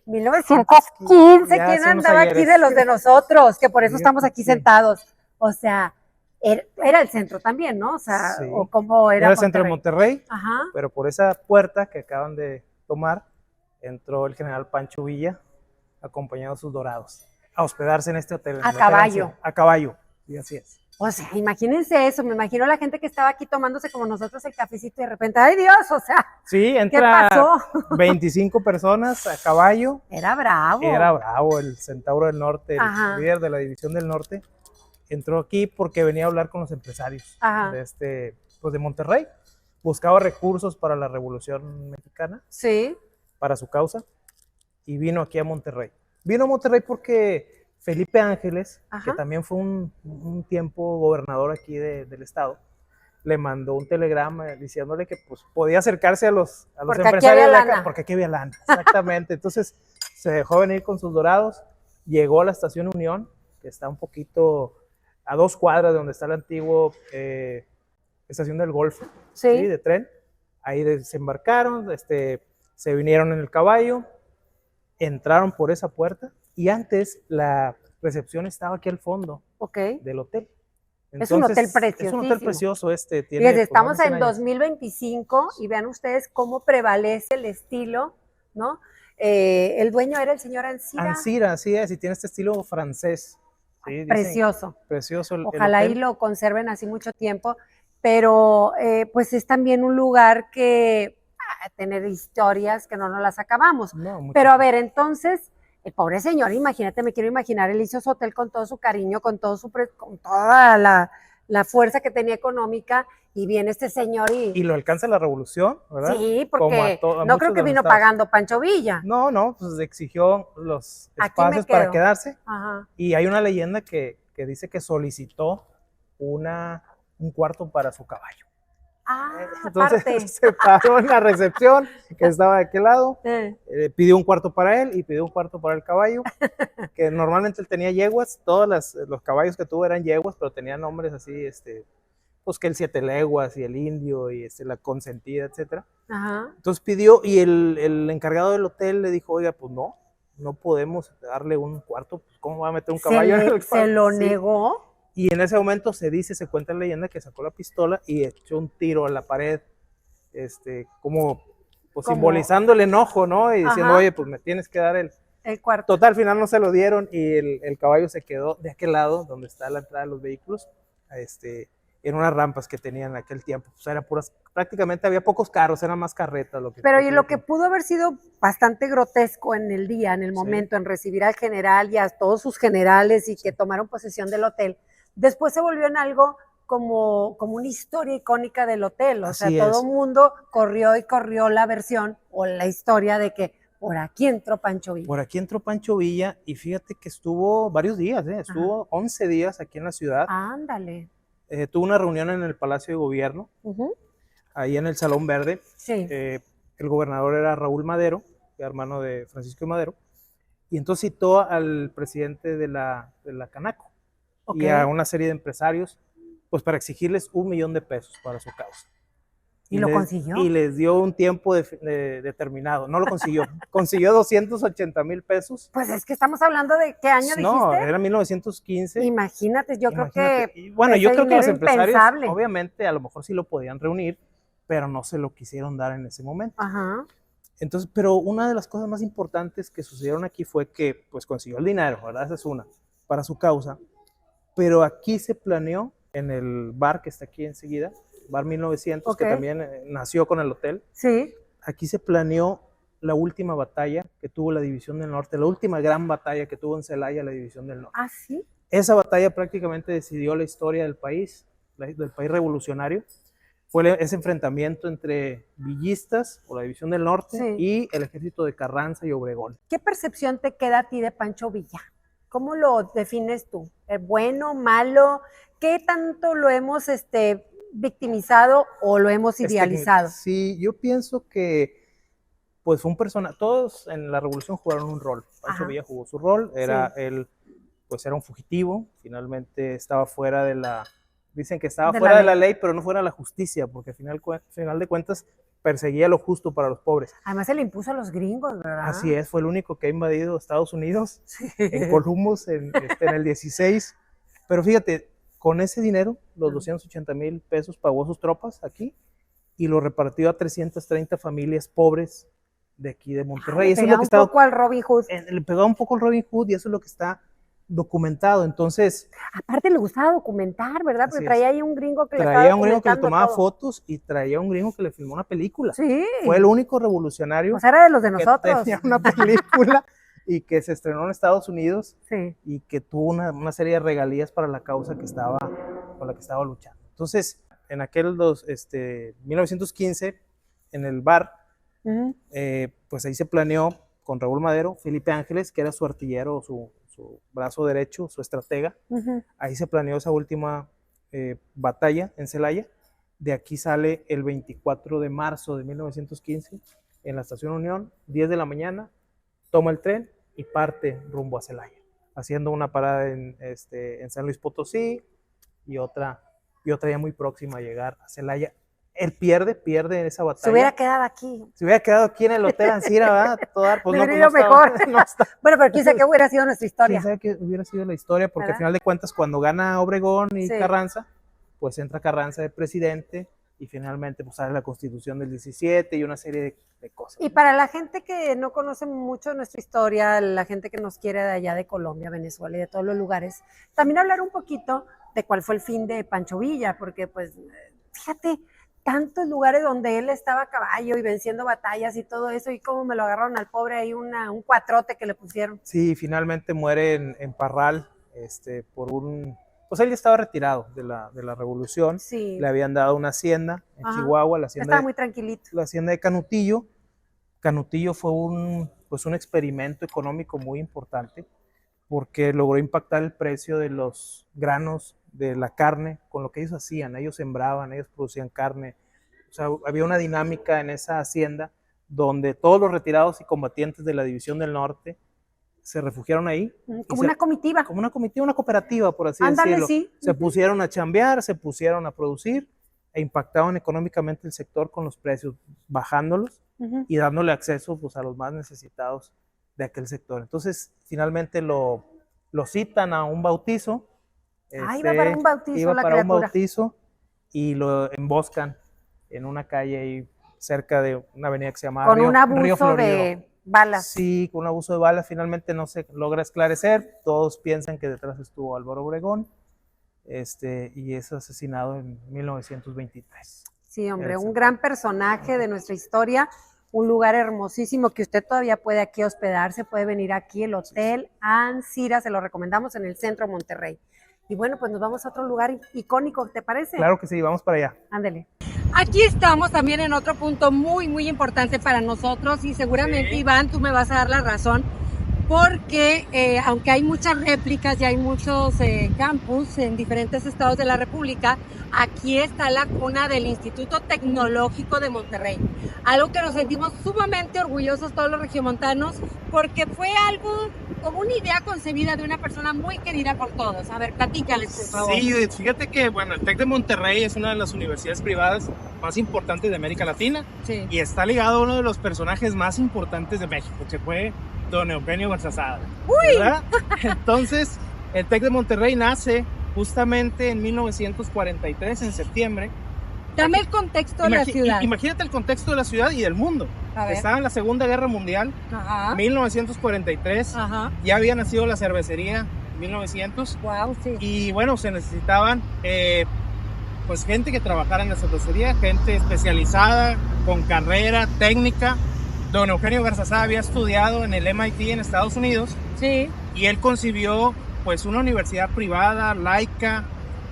1915, Ya ¿quién hace unos andaba aquí ayeres. de los de nosotros? Que por eso Sí, estamos aquí sí. sentados. O sea, era el centro también, ¿no? O sea, Sí. o cómo era Era el centro de Monterrey, Ajá. pero por esa puerta que acaban de tomar, entró el general Pancho Villa, acompañado de sus dorados, a hospedarse en este hotel. en A el Hotel caballo. Ancira. A caballo, sí, así es. O sea, imagínense eso, me imagino la gente que estaba aquí tomándose como nosotros el cafecito y de repente, ¡ay Dios! O sea, Sí, ¿qué entra pasó? 25 personas a caballo. Era bravo. Era bravo, el Centauro del Norte, Ajá. el líder de la División del Norte. Entró aquí porque venía a hablar con los empresarios Ajá. pues de Monterrey. Buscaba recursos para la Revolución Mexicana, Sí. para su causa, y vino aquí a Monterrey. Vino a Monterrey porque Felipe Ángeles, Ajá. que también fue un tiempo gobernador aquí del estado, le mandó un telegrama diciéndole que pues, podía acercarse a los Porque aquí empresarios había de acá, lana. porque aquí había lana. Exactamente. Entonces se dejó venir con sus dorados, llegó a la estación Unión, que está un poquito a 2 cuadras de donde está la antigua estación del Golfo, Sí. de tren. Ahí desembarcaron, se vinieron en el caballo, entraron por esa puerta y antes la recepción estaba aquí al fondo Ok. del hotel. Es un hotel Es un hotel preciosísimo. precioso tiene, Fíjense, pues, estamos más de 100 en años. 2025 y vean ustedes cómo prevalece el estilo, ¿no? El dueño era el señor Ancira. Ancira, así es, y tiene este estilo francés. Sí, dicen, Precioso. precioso el Ojalá hotel. y lo conserven así mucho tiempo, pero pues es también un lugar que tener historias que no nos las acabamos. No, mucho Pero a tiempo. ver, entonces, el pobre señor, imagínate, me quiero imaginar, él hizo su hotel con todo su cariño, con toda la fuerza que tenía económica, y viene este señor Y lo alcanza la revolución, ¿verdad? Sí, Como porque a no muchos creo de que los vino estados. pagando Pancho Villa. No, pues exigió los Aquí me espacios para quedo. quedarse. Ajá. Y hay una leyenda que dice que solicitó un cuarto para su caballo. Entonces Aparte. se paró en la recepción, que estaba de aquel lado, Eh, pidió un cuarto para él y pidió un cuarto para el caballo, que normalmente él tenía yeguas, todos los caballos que tuvo eran yeguas, pero tenían nombres así, pues que el 7 leguas y el indio y la consentida, etcétera. Ajá. Entonces pidió y el encargado del hotel le dijo, oiga, pues no podemos darle un cuarto, pues, ¿cómo va a meter un caballo en el cuarto? Se lo Sí. negó. Y en ese momento se cuenta en la leyenda que sacó la pistola y echó un tiro a la pared, como simbolizando el enojo, ¿no? Y diciendo, Ajá. oye, pues me tienes que dar el cuarto. Total, al final no se lo dieron y el caballo se quedó de aquel lado, donde está la entrada de los vehículos, en unas rampas que tenían en aquel tiempo. Pues eran prácticamente había pocos carros, eran más carretas. Pero y lo que pudo haber sido bastante grotesco en el día, en el Sí. momento, en recibir al general y a todos sus generales y que tomaron posesión del hotel, después se volvió en algo como una historia icónica del hotel. O Así sea, todo es. el mundo corrió la versión o la historia de que por aquí entró Pancho Villa. Por aquí entró Pancho Villa y fíjate que estuvo varios días, estuvo 11 días aquí en la ciudad. Ándale. Tuvo una reunión en el Palacio de Gobierno, ahí en el Salón Verde. Sí. El gobernador era Raúl Madero, hermano de Francisco Madero, y entonces citó al presidente de la Canaco y a una serie de empresarios, pues para exigirles $1 millón para su causa. ¿Y lo consiguió? Y les dio un tiempo determinado. No lo consiguió. Consiguió 280,000 pesos. Pues es que estamos hablando de ¿qué año No, dijiste? era 1915. Imagínate, yo creo Imagínate. que Y bueno, ese yo creo que los dinero empresarios, impensable. obviamente, a lo mejor sí lo podían reunir, pero no se lo quisieron dar en ese momento. Ajá. Entonces, pero una de las cosas más importantes que sucedieron aquí fue que, pues, consiguió el dinero, ¿verdad? Esa es una, para su causa. Pero aquí se planeó, en el bar que está aquí enseguida, Bar 1900, que también nació con el hotel. Sí. Aquí se planeó la última batalla que tuvo la División del Norte, la última gran batalla que tuvo en Celaya la División del Norte. ¿Ah, sí? Esa batalla prácticamente decidió la historia del país revolucionario. Fue ese enfrentamiento entre villistas o la División del Norte y el ejército de Carranza y Obregón. ¿Qué percepción te queda a ti de Pancho Villa? ¿Cómo lo defines tú? ¿Bueno, malo? ¿Qué tanto lo hemos victimizado o lo hemos idealizado? Sí, yo pienso que pues fue un personaje, todos en la revolución jugaron un rol. Pancho Villa jugó su rol, él pues era un fugitivo, finalmente estaba fuera de Dicen que estaba De fuera la de la ley. ley, pero no fuera de la justicia, porque al final de cuentas perseguía lo justo para los pobres. Además se le impuso a los gringos, ¿verdad? Así es, fue el único que ha invadido Estados Unidos en Columbus en el 16. Pero fíjate, con ese dinero, los 280,000 pesos pagó sus tropas aquí y lo repartió a 330 familias pobres de aquí de Monterrey. Eso es lo que está, un poco al Robin Hood. le pegaba un poco al Robin Hood y eso es lo que está documentado. Entonces, Aparte le gustaba documentar, ¿verdad? Porque Así traía es. ahí un gringo que le estaba traía un gringo que le documentando tomaba todo. fotos y traía un gringo que le filmó una película. Sí. Fue el único revolucionario O sea, era de los de que nosotros. tenía una película y que se estrenó en Estados Unidos Sí. y que tuvo una serie de regalías para la causa que con la que estaba luchando. Entonces, en aquel 1915, en el bar, Ujú. pues ahí se planeó con Raúl Madero, Felipe Ángeles, que era su artillero, su brazo derecho, su estratega. Ujú. Ahí se planeó esa última batalla en Celaya. De aquí sale el 24 de marzo de 1915 en la Estación Unión, 10 de la mañana, toma el tren y parte rumbo a Celaya, haciendo una parada en San Luis Potosí y otra ya muy próxima a llegar a Celaya. Él pierde esa batalla. Se hubiera quedado aquí. Se hubiera quedado aquí en el Hotel Ancira, ¿verdad? Pues Le hubiera ido estaba- mejor. no está. Bueno, pero quién sabe qué hubiera sido nuestra historia. ¿Quién sabe qué hubiera sido la historia? Porque ¿Verdad? al final de cuentas, cuando gana Obregón y Sí. Carranza, pues entra Carranza de presidente y finalmente pues sale la Constitución del 17 y una serie de cosas. Y para la gente que no conoce mucho nuestra historia, la gente que nos quiere de allá de Colombia, Venezuela y de todos los lugares, también hablar un poquito de cuál fue el fin de Pancho Villa, porque pues fíjate, tantos lugares donde él estaba a caballo y venciendo batallas y todo eso, y cómo me lo agarraron al pobre ahí un cuatrote que le pusieron. Sí, finalmente muere en Parral pues él ya estaba retirado de la revolución. Sí. Le habían dado una hacienda en Ajá. Chihuahua, Estaba muy tranquilito. la hacienda de Canutillo. Canutillo fue un experimento económico muy importante porque logró impactar el precio de los granos, de la carne, con lo que ellos hacían. Ellos sembraban, ellos producían carne. O sea, había una dinámica en esa hacienda donde todos los retirados y combatientes de la División del Norte se refugiaron ahí. Como una comitiva. Como una comitiva, una cooperativa, por así Ándale, decirlo. sí. Se pusieron a chambear, se pusieron a producir e impactaban económicamente el sector con los precios, bajándolos Ujú. y dándole acceso pues, a los más necesitados de aquel sector. Entonces, finalmente lo citan a un bautizo. Iba para un bautizo Iba la para un criatura. bautizo y lo emboscan en una calle ahí cerca de una avenida que se llama Con Río un abuso Florido. de balas. Sí, con un abuso de balas. Finalmente no se logra esclarecer. Todos piensan que detrás estuvo Álvaro Obregón y es asesinado en 1923. Sí, hombre, Exacto. un gran personaje de nuestra historia, un lugar hermosísimo que usted todavía puede aquí hospedarse, puede venir aquí, el Hotel Ancira, se lo recomendamos en el centro de Monterrey. Y bueno, pues nos vamos a otro lugar icónico, ¿te parece? Claro que sí, vamos para allá. Ándele. Aquí estamos también en otro punto muy, muy importante para nosotros y seguramente, Sí. Iván, tú me vas a dar la razón, porque aunque hay muchas réplicas y hay muchos campus en diferentes estados de la República, aquí está la cuna del Instituto Tecnológico de Monterrey. Algo que nos sentimos sumamente orgullosos todos los regiomontanos, porque fue algo como una idea concebida de una persona muy querida por todos. A ver, platícales, por favor. Sí, fíjate que bueno, el TEC de Monterrey es una de las universidades privadas más importantes de América Latina Sí. y está ligado a uno de los personajes más importantes de México, que fue don Eugenio Garzazada. ¿Verdad? Entonces, el TEC de Monterrey nace justamente en 1943, en septiembre. Dame el contexto de la ciudad. Imagínate el contexto de la ciudad y del mundo. A ver. Estaba en la Segunda Guerra Mundial, Ajá. 1943. Ajá. Ya había nacido la cervecería, 1900. Wow, sí. Y bueno, se necesitaban pues gente que trabajara en la cervecería, gente especializada, con carrera técnica. Don Eugenio Garzazada había estudiado en el MIT en Estados Unidos Sí. y él concibió pues una universidad privada, laica,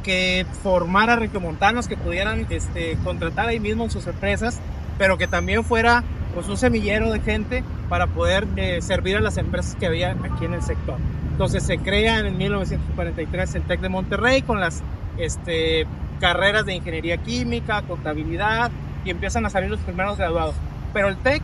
que formara regiomontanos que pudieran contratar ahí mismo en sus empresas, pero que también fuera pues un semillero de gente para poder servir a las empresas que había aquí en el sector. Entonces se crea en 1943 el TEC de Monterrey con las carreras de ingeniería química, contabilidad, y empiezan a salir los primeros graduados. Pero el TEC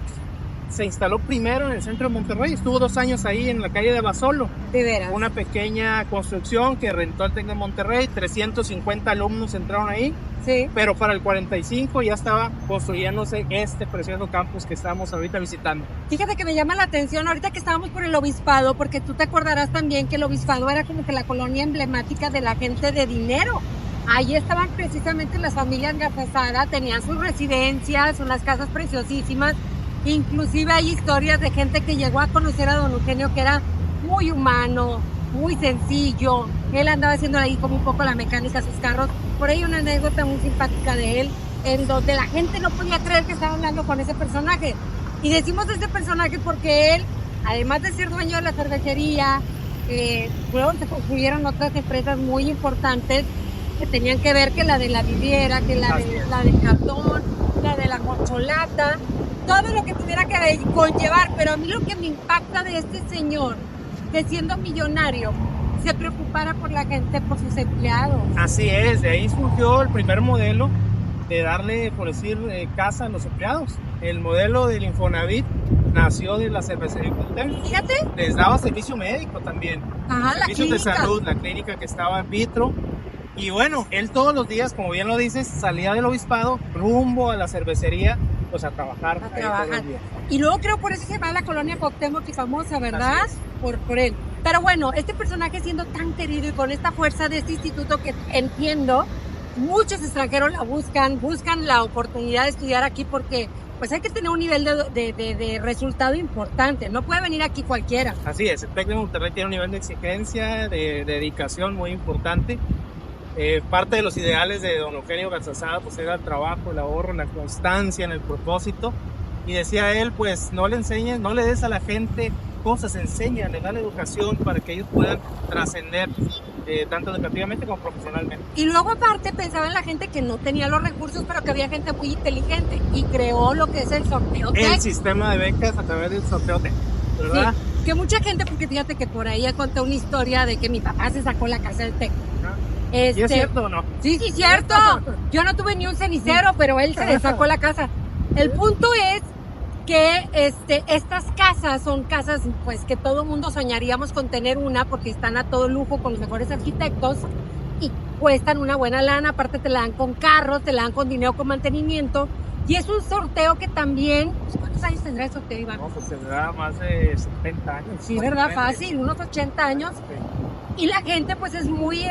se instaló primero en el centro de Monterrey, estuvo 2 años ahí en la calle de Basolo. De veras. Una pequeña construcción que rentó el TEC de Monterrey, 350 alumnos entraron ahí, Sí. pero para el 45 ya estaba construyéndose este precioso campus que estamos ahorita visitando. Fíjate que me llama la atención ahorita que estábamos por el obispado, porque tú te acordarás también que el obispado era como que la colonia emblemática de la gente de dinero. Ahí estaban precisamente las familias Garzazada, tenían sus residencias, unas casas preciosísimas. Inclusive hay historias de gente que llegó a conocer a don Eugenio, que era muy humano, muy sencillo. Él andaba haciendo ahí como un poco la mecánica a sus carros. Por ahí una anécdota muy simpática de él, en donde la gente no podía creer que estaba hablando con ese personaje. Y decimos de ese personaje porque él, además de ser dueño de la cervecería, luego se construyeron otras empresas muy importantes que tenían que ver, que la de la viviera, que la del cartón, la de la corcholata, todo lo que tuviera que conllevar. Pero a mí lo que me impacta de este señor, que siendo millonario, se preocupara por la gente, por sus empleados. Así es, de ahí surgió el primer modelo de darle, por decir, casa a los empleados. El modelo del Infonavit nació de la cervecería Cuauhtémoc. Fíjate. Les daba servicio médico también. Ajá, la Servicios de clínica. salud, la clínica que estaba en vitro. Y bueno, él todos los días, como bien lo dices, salía del obispado rumbo a la cervecería, pues a trabajar. ahí todos los días. Y luego creo por eso se va a la colonia Cuauhtémoc, que famosa, ¿verdad? Por él. Pero bueno, este personaje siendo tan querido y con esta fuerza de este instituto que entiendo, muchos extranjeros la buscan la oportunidad de estudiar aquí porque pues hay que tener un nivel de resultado importante, no puede venir aquí cualquiera. Así es, el TEC de Monterrey tiene un nivel de exigencia, de dedicación muy importante. Parte de los ideales de don Eugenio Garzazada pues era el trabajo, el ahorro, la constancia en el propósito. Y decía él, pues no le enseñes, no le des a la gente cosas, enséñale, dale educación para que ellos puedan trascender tanto educativamente como profesionalmente. Y luego aparte pensaba en la gente que no tenía los recursos, pero que había gente muy inteligente y creó lo que es el sorteo TEC. El sistema de becas a través del sorteo TEC, ¿verdad? Sí, que mucha gente, porque fíjate que por ahí conté una historia de que mi papá se sacó la casa del TEC. ¿Y es cierto o no? Sí, cierto. Yo no tuve ni un cenicero, pero él se le sacó la casa. El punto es que estas casas son casas pues que todo mundo soñaríamos con tener una, porque están a todo lujo con los mejores arquitectos y cuestan una buena lana. Aparte te la dan con carros, te la dan con dinero, con mantenimiento. Y es un sorteo que también... ¿Cuántos años tendrá el sorteo, Iván? No, pues tendrá más de 70 años. Sí, ¿verdad? Fácil, unos 80 años. Sí. Y la gente pues es muy,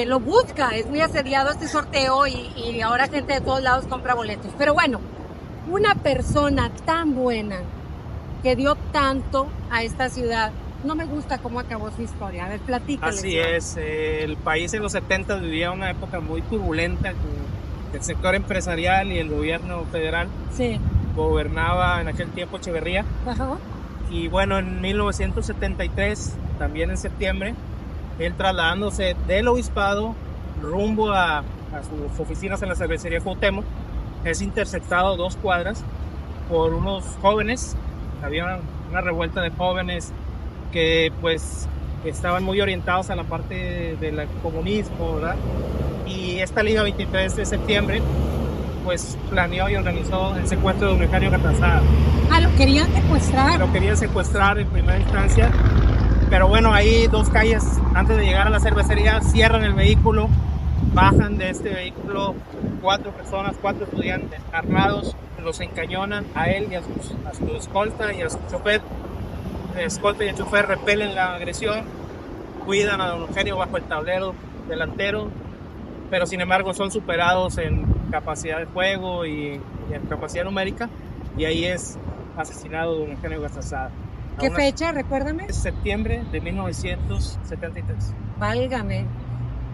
lo busca, es muy asediado este sorteo y ahora gente de todos lados compra boletos. Pero bueno, una persona tan buena que dio tanto a esta ciudad, no me gusta cómo acabó su historia. A ver, platícales. Así es, el país en los 70 vivía una época muy turbulenta con el sector empresarial y el gobierno federal. Sí. Gobernaba en aquel tiempo Echeverría. Ajá. Y bueno, en 1973, también en septiembre, él trasladándose del obispado rumbo a sus oficinas en la cervecería Cuauhtémoc, es interceptado 2 cuadras por unos jóvenes. Había una revuelta de jóvenes que pues estaban muy orientados a la parte del comunismo, ¿verdad? Y esta Liga 23 de septiembre pues planeó y organizó el secuestro de don Eugenio Garzazada. Ah, lo querían secuestrar. Lo querían secuestrar en primera instancia, pero bueno, ahí 2 calles antes de llegar a la cervecería cierran el vehículo, bajan de este vehículo 4 personas, 4 estudiantes armados, los encañonan a él y a su escolta y a su chofer. El escolta y el chofer repelen la agresión, cuidan a don Eugenio bajo el tablero delantero, pero sin embargo son superados en capacidad de fuego y en capacidad numérica, y ahí es asesinado don Eugenio Garzazada. ¿Qué fecha? Recuérdame. Es septiembre de 1973. Válgame.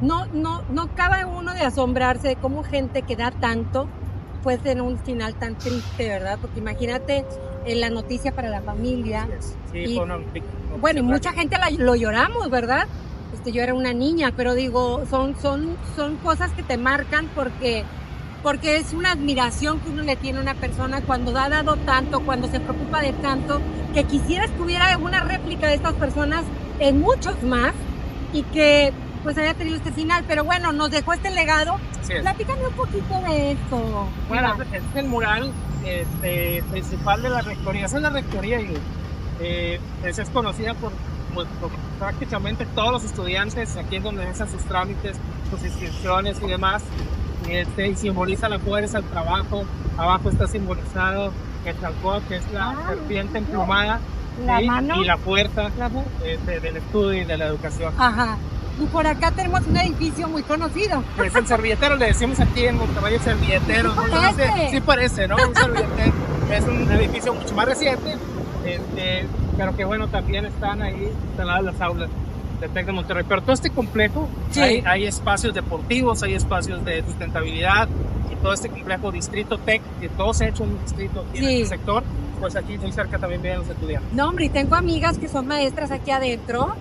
No cabe uno de asombrarse de cómo gente que da tanto puede tener un final tan triste, ¿verdad? Porque imagínate la noticia para la familia. Sí, y, fue una bueno, y mucha gente lo lloramos, ¿verdad? Yo era una niña, pero digo, son cosas que te marcan porque es una admiración que uno le tiene a una persona cuando ha dado tanto, cuando se preocupa de tanto, que quisieras que hubiera una réplica de estas personas en muchos más, y que pues haya tenido este final. Pero bueno, nos dejó este legado. Así es. Platícame un poquito de esto. Bueno, Iván. es el mural principal de la rectoría. Esa es la rectoría y es conocida por prácticamente todos los estudiantes. Aquí es donde hacen sus trámites, sus inscripciones y demás. Y simboliza la fuerza, el trabajo. Abajo está simbolizado el Tlaloc, que es la serpiente emplumada, La ¿sí? mano. Y la fuerza del estudio y de la educación. Ajá. Y por acá tenemos un edificio muy conocido. Es el servilletero, le decimos aquí en Monterrey el servilletero. Sí parece. Sí parece, ¿no? Un servilletero. Es un edificio mucho más reciente, pero que bueno, también están ahí instaladas las aulas de TEC de Monterrey. Pero todo este complejo, Sí. hay espacios deportivos, hay espacios de sustentabilidad, y todo este complejo Distrito TEC, que todo se ha hecho en un distrito y en Sí. este sector, pues aquí muy cerca también vienen los estudiantes. No, hombre, y tengo amigas que son maestras aquí adentro.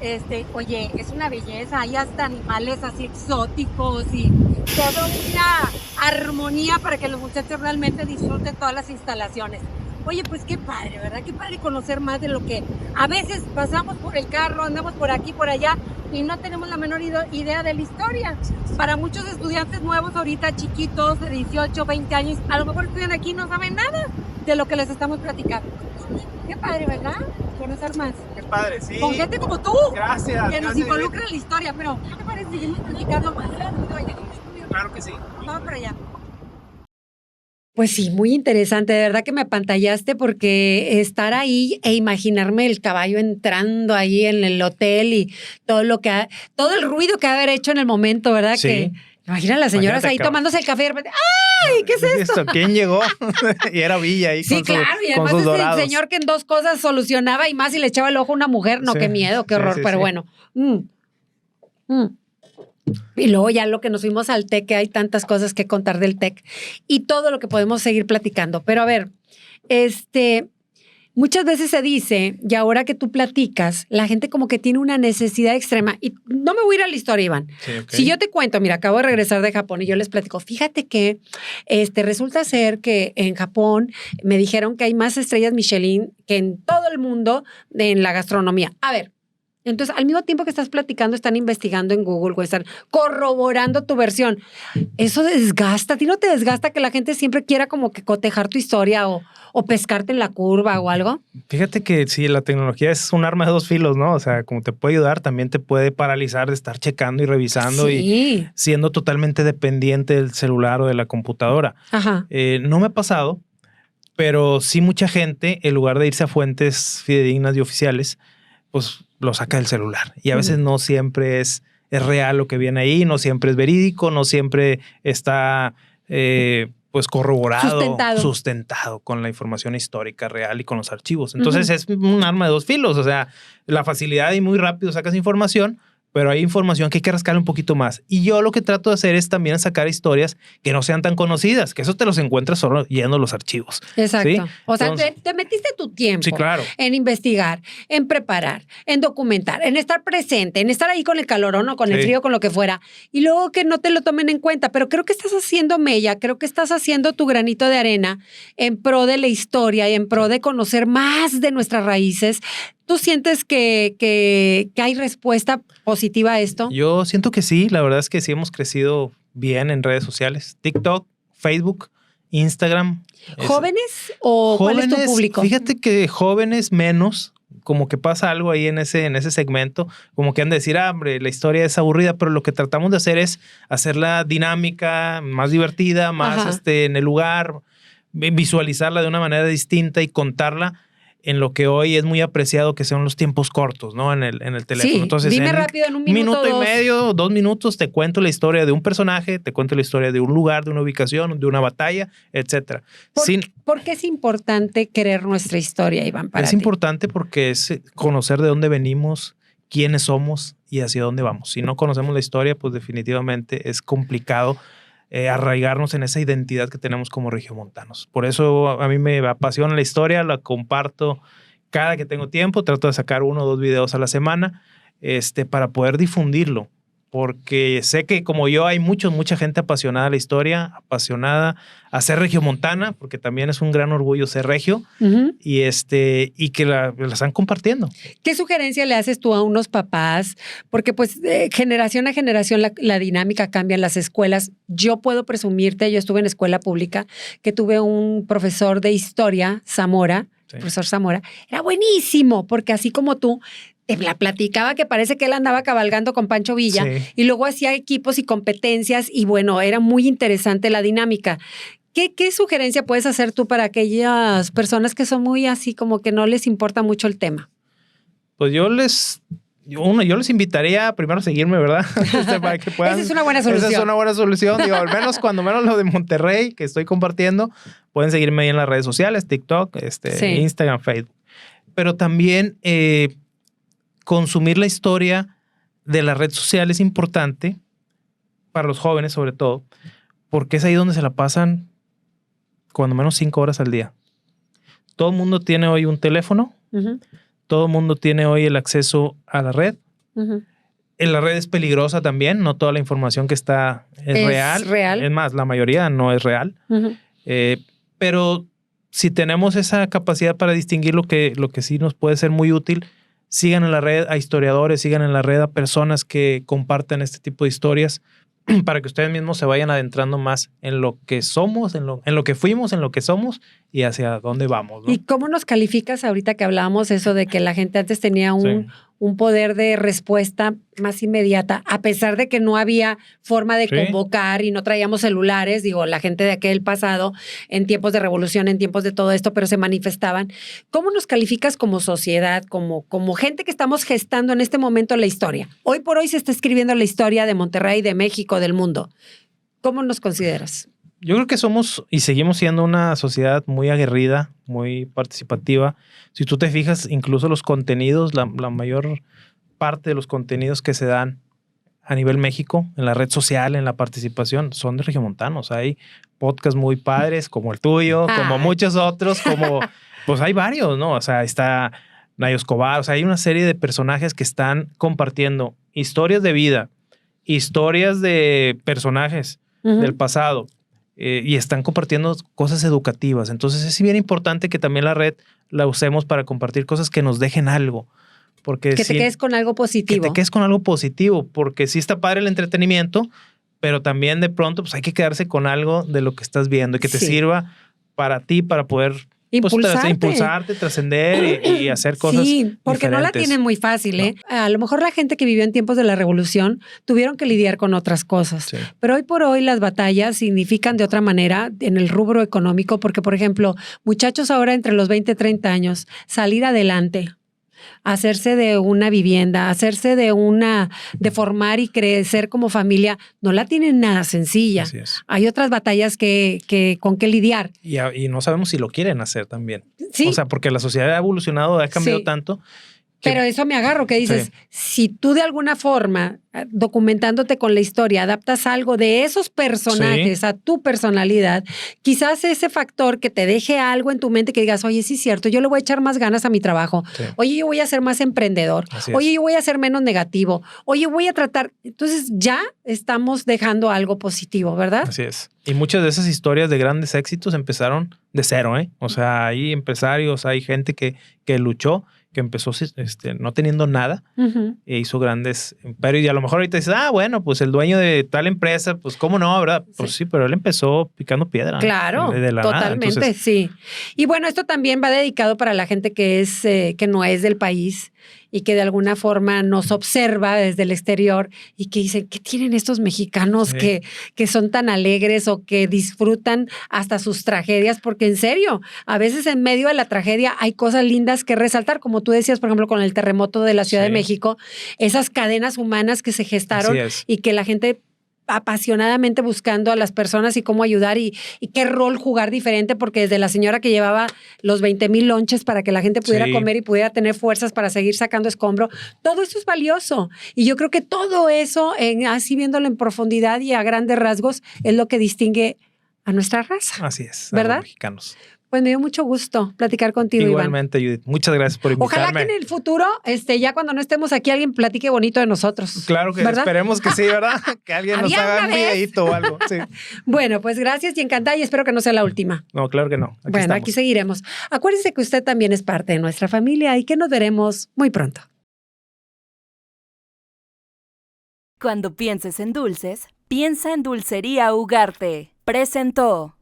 Oye, es una belleza. Hay hasta animales así exóticos y toda una armonía para que los muchachos realmente disfruten todas las instalaciones. Oye, pues qué padre, ¿verdad? Qué padre conocer más de lo que a veces pasamos por el carro, andamos por aquí, por allá y no tenemos la menor idea de la historia. Para muchos estudiantes nuevos ahorita, chiquitos de 18, 20 años, a lo mejor estudian aquí y no saben nada de lo que les estamos platicando. Qué padre, ¿verdad? Conocer más. Qué padre, sí. Con gente como tú, Gracias. que nos gracias. involucra en la historia. Pero, ¿qué te parece? Seguimos platicando más. Claro que sí. Vamos para allá. Pues sí, muy interesante. De verdad que me apantallaste porque estar ahí e imaginarme el caballo entrando ahí en el hotel y todo el ruido que ha de haber hecho en el momento, ¿verdad? Sí. Que imagina a las señoras Imagínate ahí acá. tomándose el café y de repente, ¡ay! ¿Qué es esto? ¿Quién llegó? Y era Villa ahí Sí, con, claro, y con además sus es el dorados. señor que en 2 cosas solucionaba y más y le echaba el ojo a una mujer. No, Sí, qué miedo, qué sí, horror, sí, pero sí. bueno. Y luego ya lo que nos fuimos al TEC, que hay tantas cosas que contar del TEC y todo lo que podemos seguir platicando. Pero a ver, muchas veces se dice, y ahora que tú platicas, la gente como que tiene una necesidad extrema. Y no me voy a ir a la historia, Iván. Sí, ok. Si yo te cuento, mira, acabo de regresar de Japón y yo les platico, fíjate que resulta ser que en Japón me dijeron que hay más estrellas Michelin que en todo el mundo en la gastronomía. A ver, entonces al mismo tiempo que estás platicando, están investigando en Google o están corroborando tu versión. Eso desgasta. ¿A ti no te desgasta que la gente siempre quiera como que cotejar tu historia o pescarte en la curva o algo? Fíjate que sí, la tecnología es un arma de 2 filos, ¿no? O sea, como te puede ayudar, también te puede paralizar de estar checando y revisando y Sí. siendo totalmente dependiente del celular o de la computadora. Ajá. No me ha pasado, pero sí mucha gente, en lugar de irse a fuentes fidedignas y oficiales, pues lo saca del celular. Y a veces no siempre es real lo que viene ahí, no siempre es verídico, no siempre está pues corroborado, sustentado con la información histórica real y con los archivos. Entonces es un arma de 2 filos, o sea, la facilidad y muy rápido sacas información, pero hay información que hay que rascarle un poquito más. Y yo lo que trato de hacer es también sacar historias que no sean tan conocidas, que eso te los encuentras solo yendo a los archivos. Exacto. ¿Sí? O sea, Entonces, te metiste tu tiempo sí, claro. en investigar, en preparar, en documentar, en estar presente, en estar ahí con el calorón o con el Sí. frío, con lo que fuera. Y luego que no te lo tomen en cuenta. Pero creo que estás haciendo mella, creo que estás haciendo tu granito de arena en pro de la historia y en pro de conocer más de nuestras raíces. ¿Tú sientes que hay respuesta positiva a esto? Yo siento que sí, la verdad es que sí hemos crecido bien en redes sociales. TikTok, Facebook, Instagram. ¿Jóvenes o cuál es tu público? Fíjate que jóvenes menos, como que pasa algo ahí en ese segmento, como que han de decir, hombre, la historia es aburrida, pero lo que tratamos de hacer es hacerla dinámica, más divertida, más en el lugar, visualizarla de una manera distinta y contarla en lo que hoy es muy apreciado, que son los tiempos cortos, ¿no? En el teléfono. Sí, entonces, dime en rápido, en un minuto, y 2. medio, 2 minutos, te cuento la historia de un personaje, te cuento la historia de un lugar, de una ubicación, de una batalla, etcétera. ¿Por qué es importante querer nuestra historia, Iván, para Es ti? importante porque es conocer de dónde venimos, quiénes somos y hacia dónde vamos. Si no conocemos la historia, pues definitivamente es complicado arraigarnos en esa identidad que tenemos como regiomontanos. Por eso a mí me apasiona la historia, la comparto cada que tengo tiempo, trato de sacar 1 o 2 videos a la semana para poder difundirlo, porque sé que como yo hay mucha gente apasionada a la historia, apasionada a ser regiomontana, porque también es un gran orgullo ser regio, y que la están compartiendo. ¿Qué sugerencia le haces tú a unos papás? Porque pues generación a generación la dinámica cambia en las escuelas. Yo puedo presumirte, yo estuve en escuela pública, que tuve un profesor de historia, Zamora, profesor Zamora, era buenísimo, porque así como tú, te la platicaba que parece que él andaba cabalgando con Pancho Villa y luego hacía equipos y competencias y bueno, era muy interesante la dinámica. ¿Qué sugerencia puedes hacer tú para aquellas personas que son muy así como que no les importa mucho el tema? Pues yo les invitaría primero a seguirme, ¿verdad? Para que puedan, esa es una buena solución. Esa es una buena solución. Digo, al menos cuando menos lo de Monterrey que estoy compartiendo, pueden seguirme ahí en las redes sociales, TikTok, Instagram, Facebook. Pero también consumir la historia de la red social es importante para los jóvenes, sobre todo, porque es ahí donde se la pasan cuando menos 5 horas al día. Todo el mundo tiene hoy un teléfono, todo el mundo tiene hoy el acceso a la red. En la red es peligrosa también, no toda la información que está es real. Es más, la mayoría no es real. Pero si tenemos esa capacidad para distinguir lo que sí nos puede ser muy útil, sigan en la red a historiadores, sigan en la red a personas que comparten este tipo de historias para que ustedes mismos se vayan adentrando más en lo que somos, en lo que fuimos, en lo que somos y hacia dónde vamos, ¿no? ¿Y cómo nos calificas ahorita que hablábamos eso de que la gente antes tenía un poder de respuesta más inmediata, a pesar de que no había forma de convocar y no traíamos celulares, digo, la gente de aquel pasado, en tiempos de revolución, en tiempos de todo esto, pero se manifestaban. ¿Cómo nos calificas como sociedad, como gente que estamos gestando en este momento la historia? Hoy por hoy se está escribiendo la historia de Monterrey, de México, del mundo. ¿Cómo nos consideras? Yo creo que somos y seguimos siendo una sociedad muy aguerrida, muy participativa. Si tú te fijas, incluso los contenidos, la mayor parte de los contenidos que se dan a nivel México, en la red social, en la participación, son de regiomontanos. Hay podcasts muy padres, como el tuyo, como muchos otros, pues hay varios, ¿no? O sea, está Nayo Escobar, o sea, hay una serie de personajes que están compartiendo historias de vida, historias de personajes del pasado, y están compartiendo cosas educativas. Entonces es bien importante que también la red la usemos para compartir cosas que nos dejen algo. Porque que te quedes con algo positivo. Que te quedes con algo positivo, porque sí está padre el entretenimiento, pero también de pronto pues hay que quedarse con algo de lo que estás viendo y que te sirva para ti, para poder impulsarte, trascender y hacer cosas porque diferentes. No la tienen muy fácil, ¿eh? No. A lo mejor la gente que vivió en tiempos de la revolución tuvieron que lidiar con otras cosas. Pero hoy por hoy las batallas significan de otra manera en el rubro económico, porque, por ejemplo, muchachos ahora entre los 20 y 30 años, salir adelante, hacerse de una vivienda, de formar y crecer como familia, no la tienen nada sencilla. Así es. Hay otras batallas con que lidiar. Y no sabemos si lo quieren hacer también. Sí. O sea, porque la sociedad ha evolucionado, ha cambiado tanto. Pero eso me agarro, que dices, si tú de alguna forma, documentándote con la historia, adaptas algo de esos personajes a tu personalidad, quizás ese factor que te deje algo en tu mente que digas, oye, sí es cierto, yo le voy a echar más ganas a mi trabajo. Oye, yo voy a ser más emprendedor. Oye, yo voy a ser menos negativo. Oye, voy a tratar. Entonces ya estamos dejando algo positivo, ¿verdad? Así es. Y muchas de esas historias de grandes éxitos empezaron de cero, ¿eh? O sea, hay empresarios, hay gente que luchó, que empezó no teniendo nada e hizo grandes imperios. Y a lo mejor ahorita dices, bueno, pues el dueño de tal empresa, pues cómo no, ¿verdad? Pues sí, pero él empezó picando piedra. Claro, de la totalmente, nada. Entonces, sí. Y bueno, esto también va dedicado para la gente que no es del país y que de alguna forma nos observa desde el exterior y que dicen, ¿qué tienen estos mexicanos que son tan alegres o que disfrutan hasta sus tragedias? Porque en serio, a veces en medio de la tragedia hay cosas lindas que resaltar, como tú decías, por ejemplo, con el terremoto de la Ciudad de México, esas cadenas humanas que se gestaron y que la gente apasionadamente buscando a las personas y cómo ayudar y qué rol jugar diferente, porque desde la señora que llevaba los 20,000 lonches para que la gente pudiera comer y pudiera tener fuerzas para seguir sacando escombro, todo eso es valioso. Y yo creo que todo eso, así viéndolo en profundidad y a grandes rasgos, es lo que distingue a nuestra raza. Así es, ¿verdad? A los mexicanos. Pues me dio mucho gusto platicar contigo, Iván. Igualmente, Judith. Muchas gracias por invitarme. Ojalá que en el futuro, ya cuando no estemos aquí, alguien platique bonito de nosotros. Claro que ¿verdad? esperemos que sí, ¿verdad? Que alguien nos Había haga una un vez. videíto o algo. Sí. Bueno, pues gracias y encantada y espero que no sea la última. No, claro que no. Bueno, aquí seguiremos. Acuérdense que usted también es parte de nuestra familia y que nos veremos muy pronto. Cuando pienses en dulces, piensa en Dulcería Ugarte. Presentó.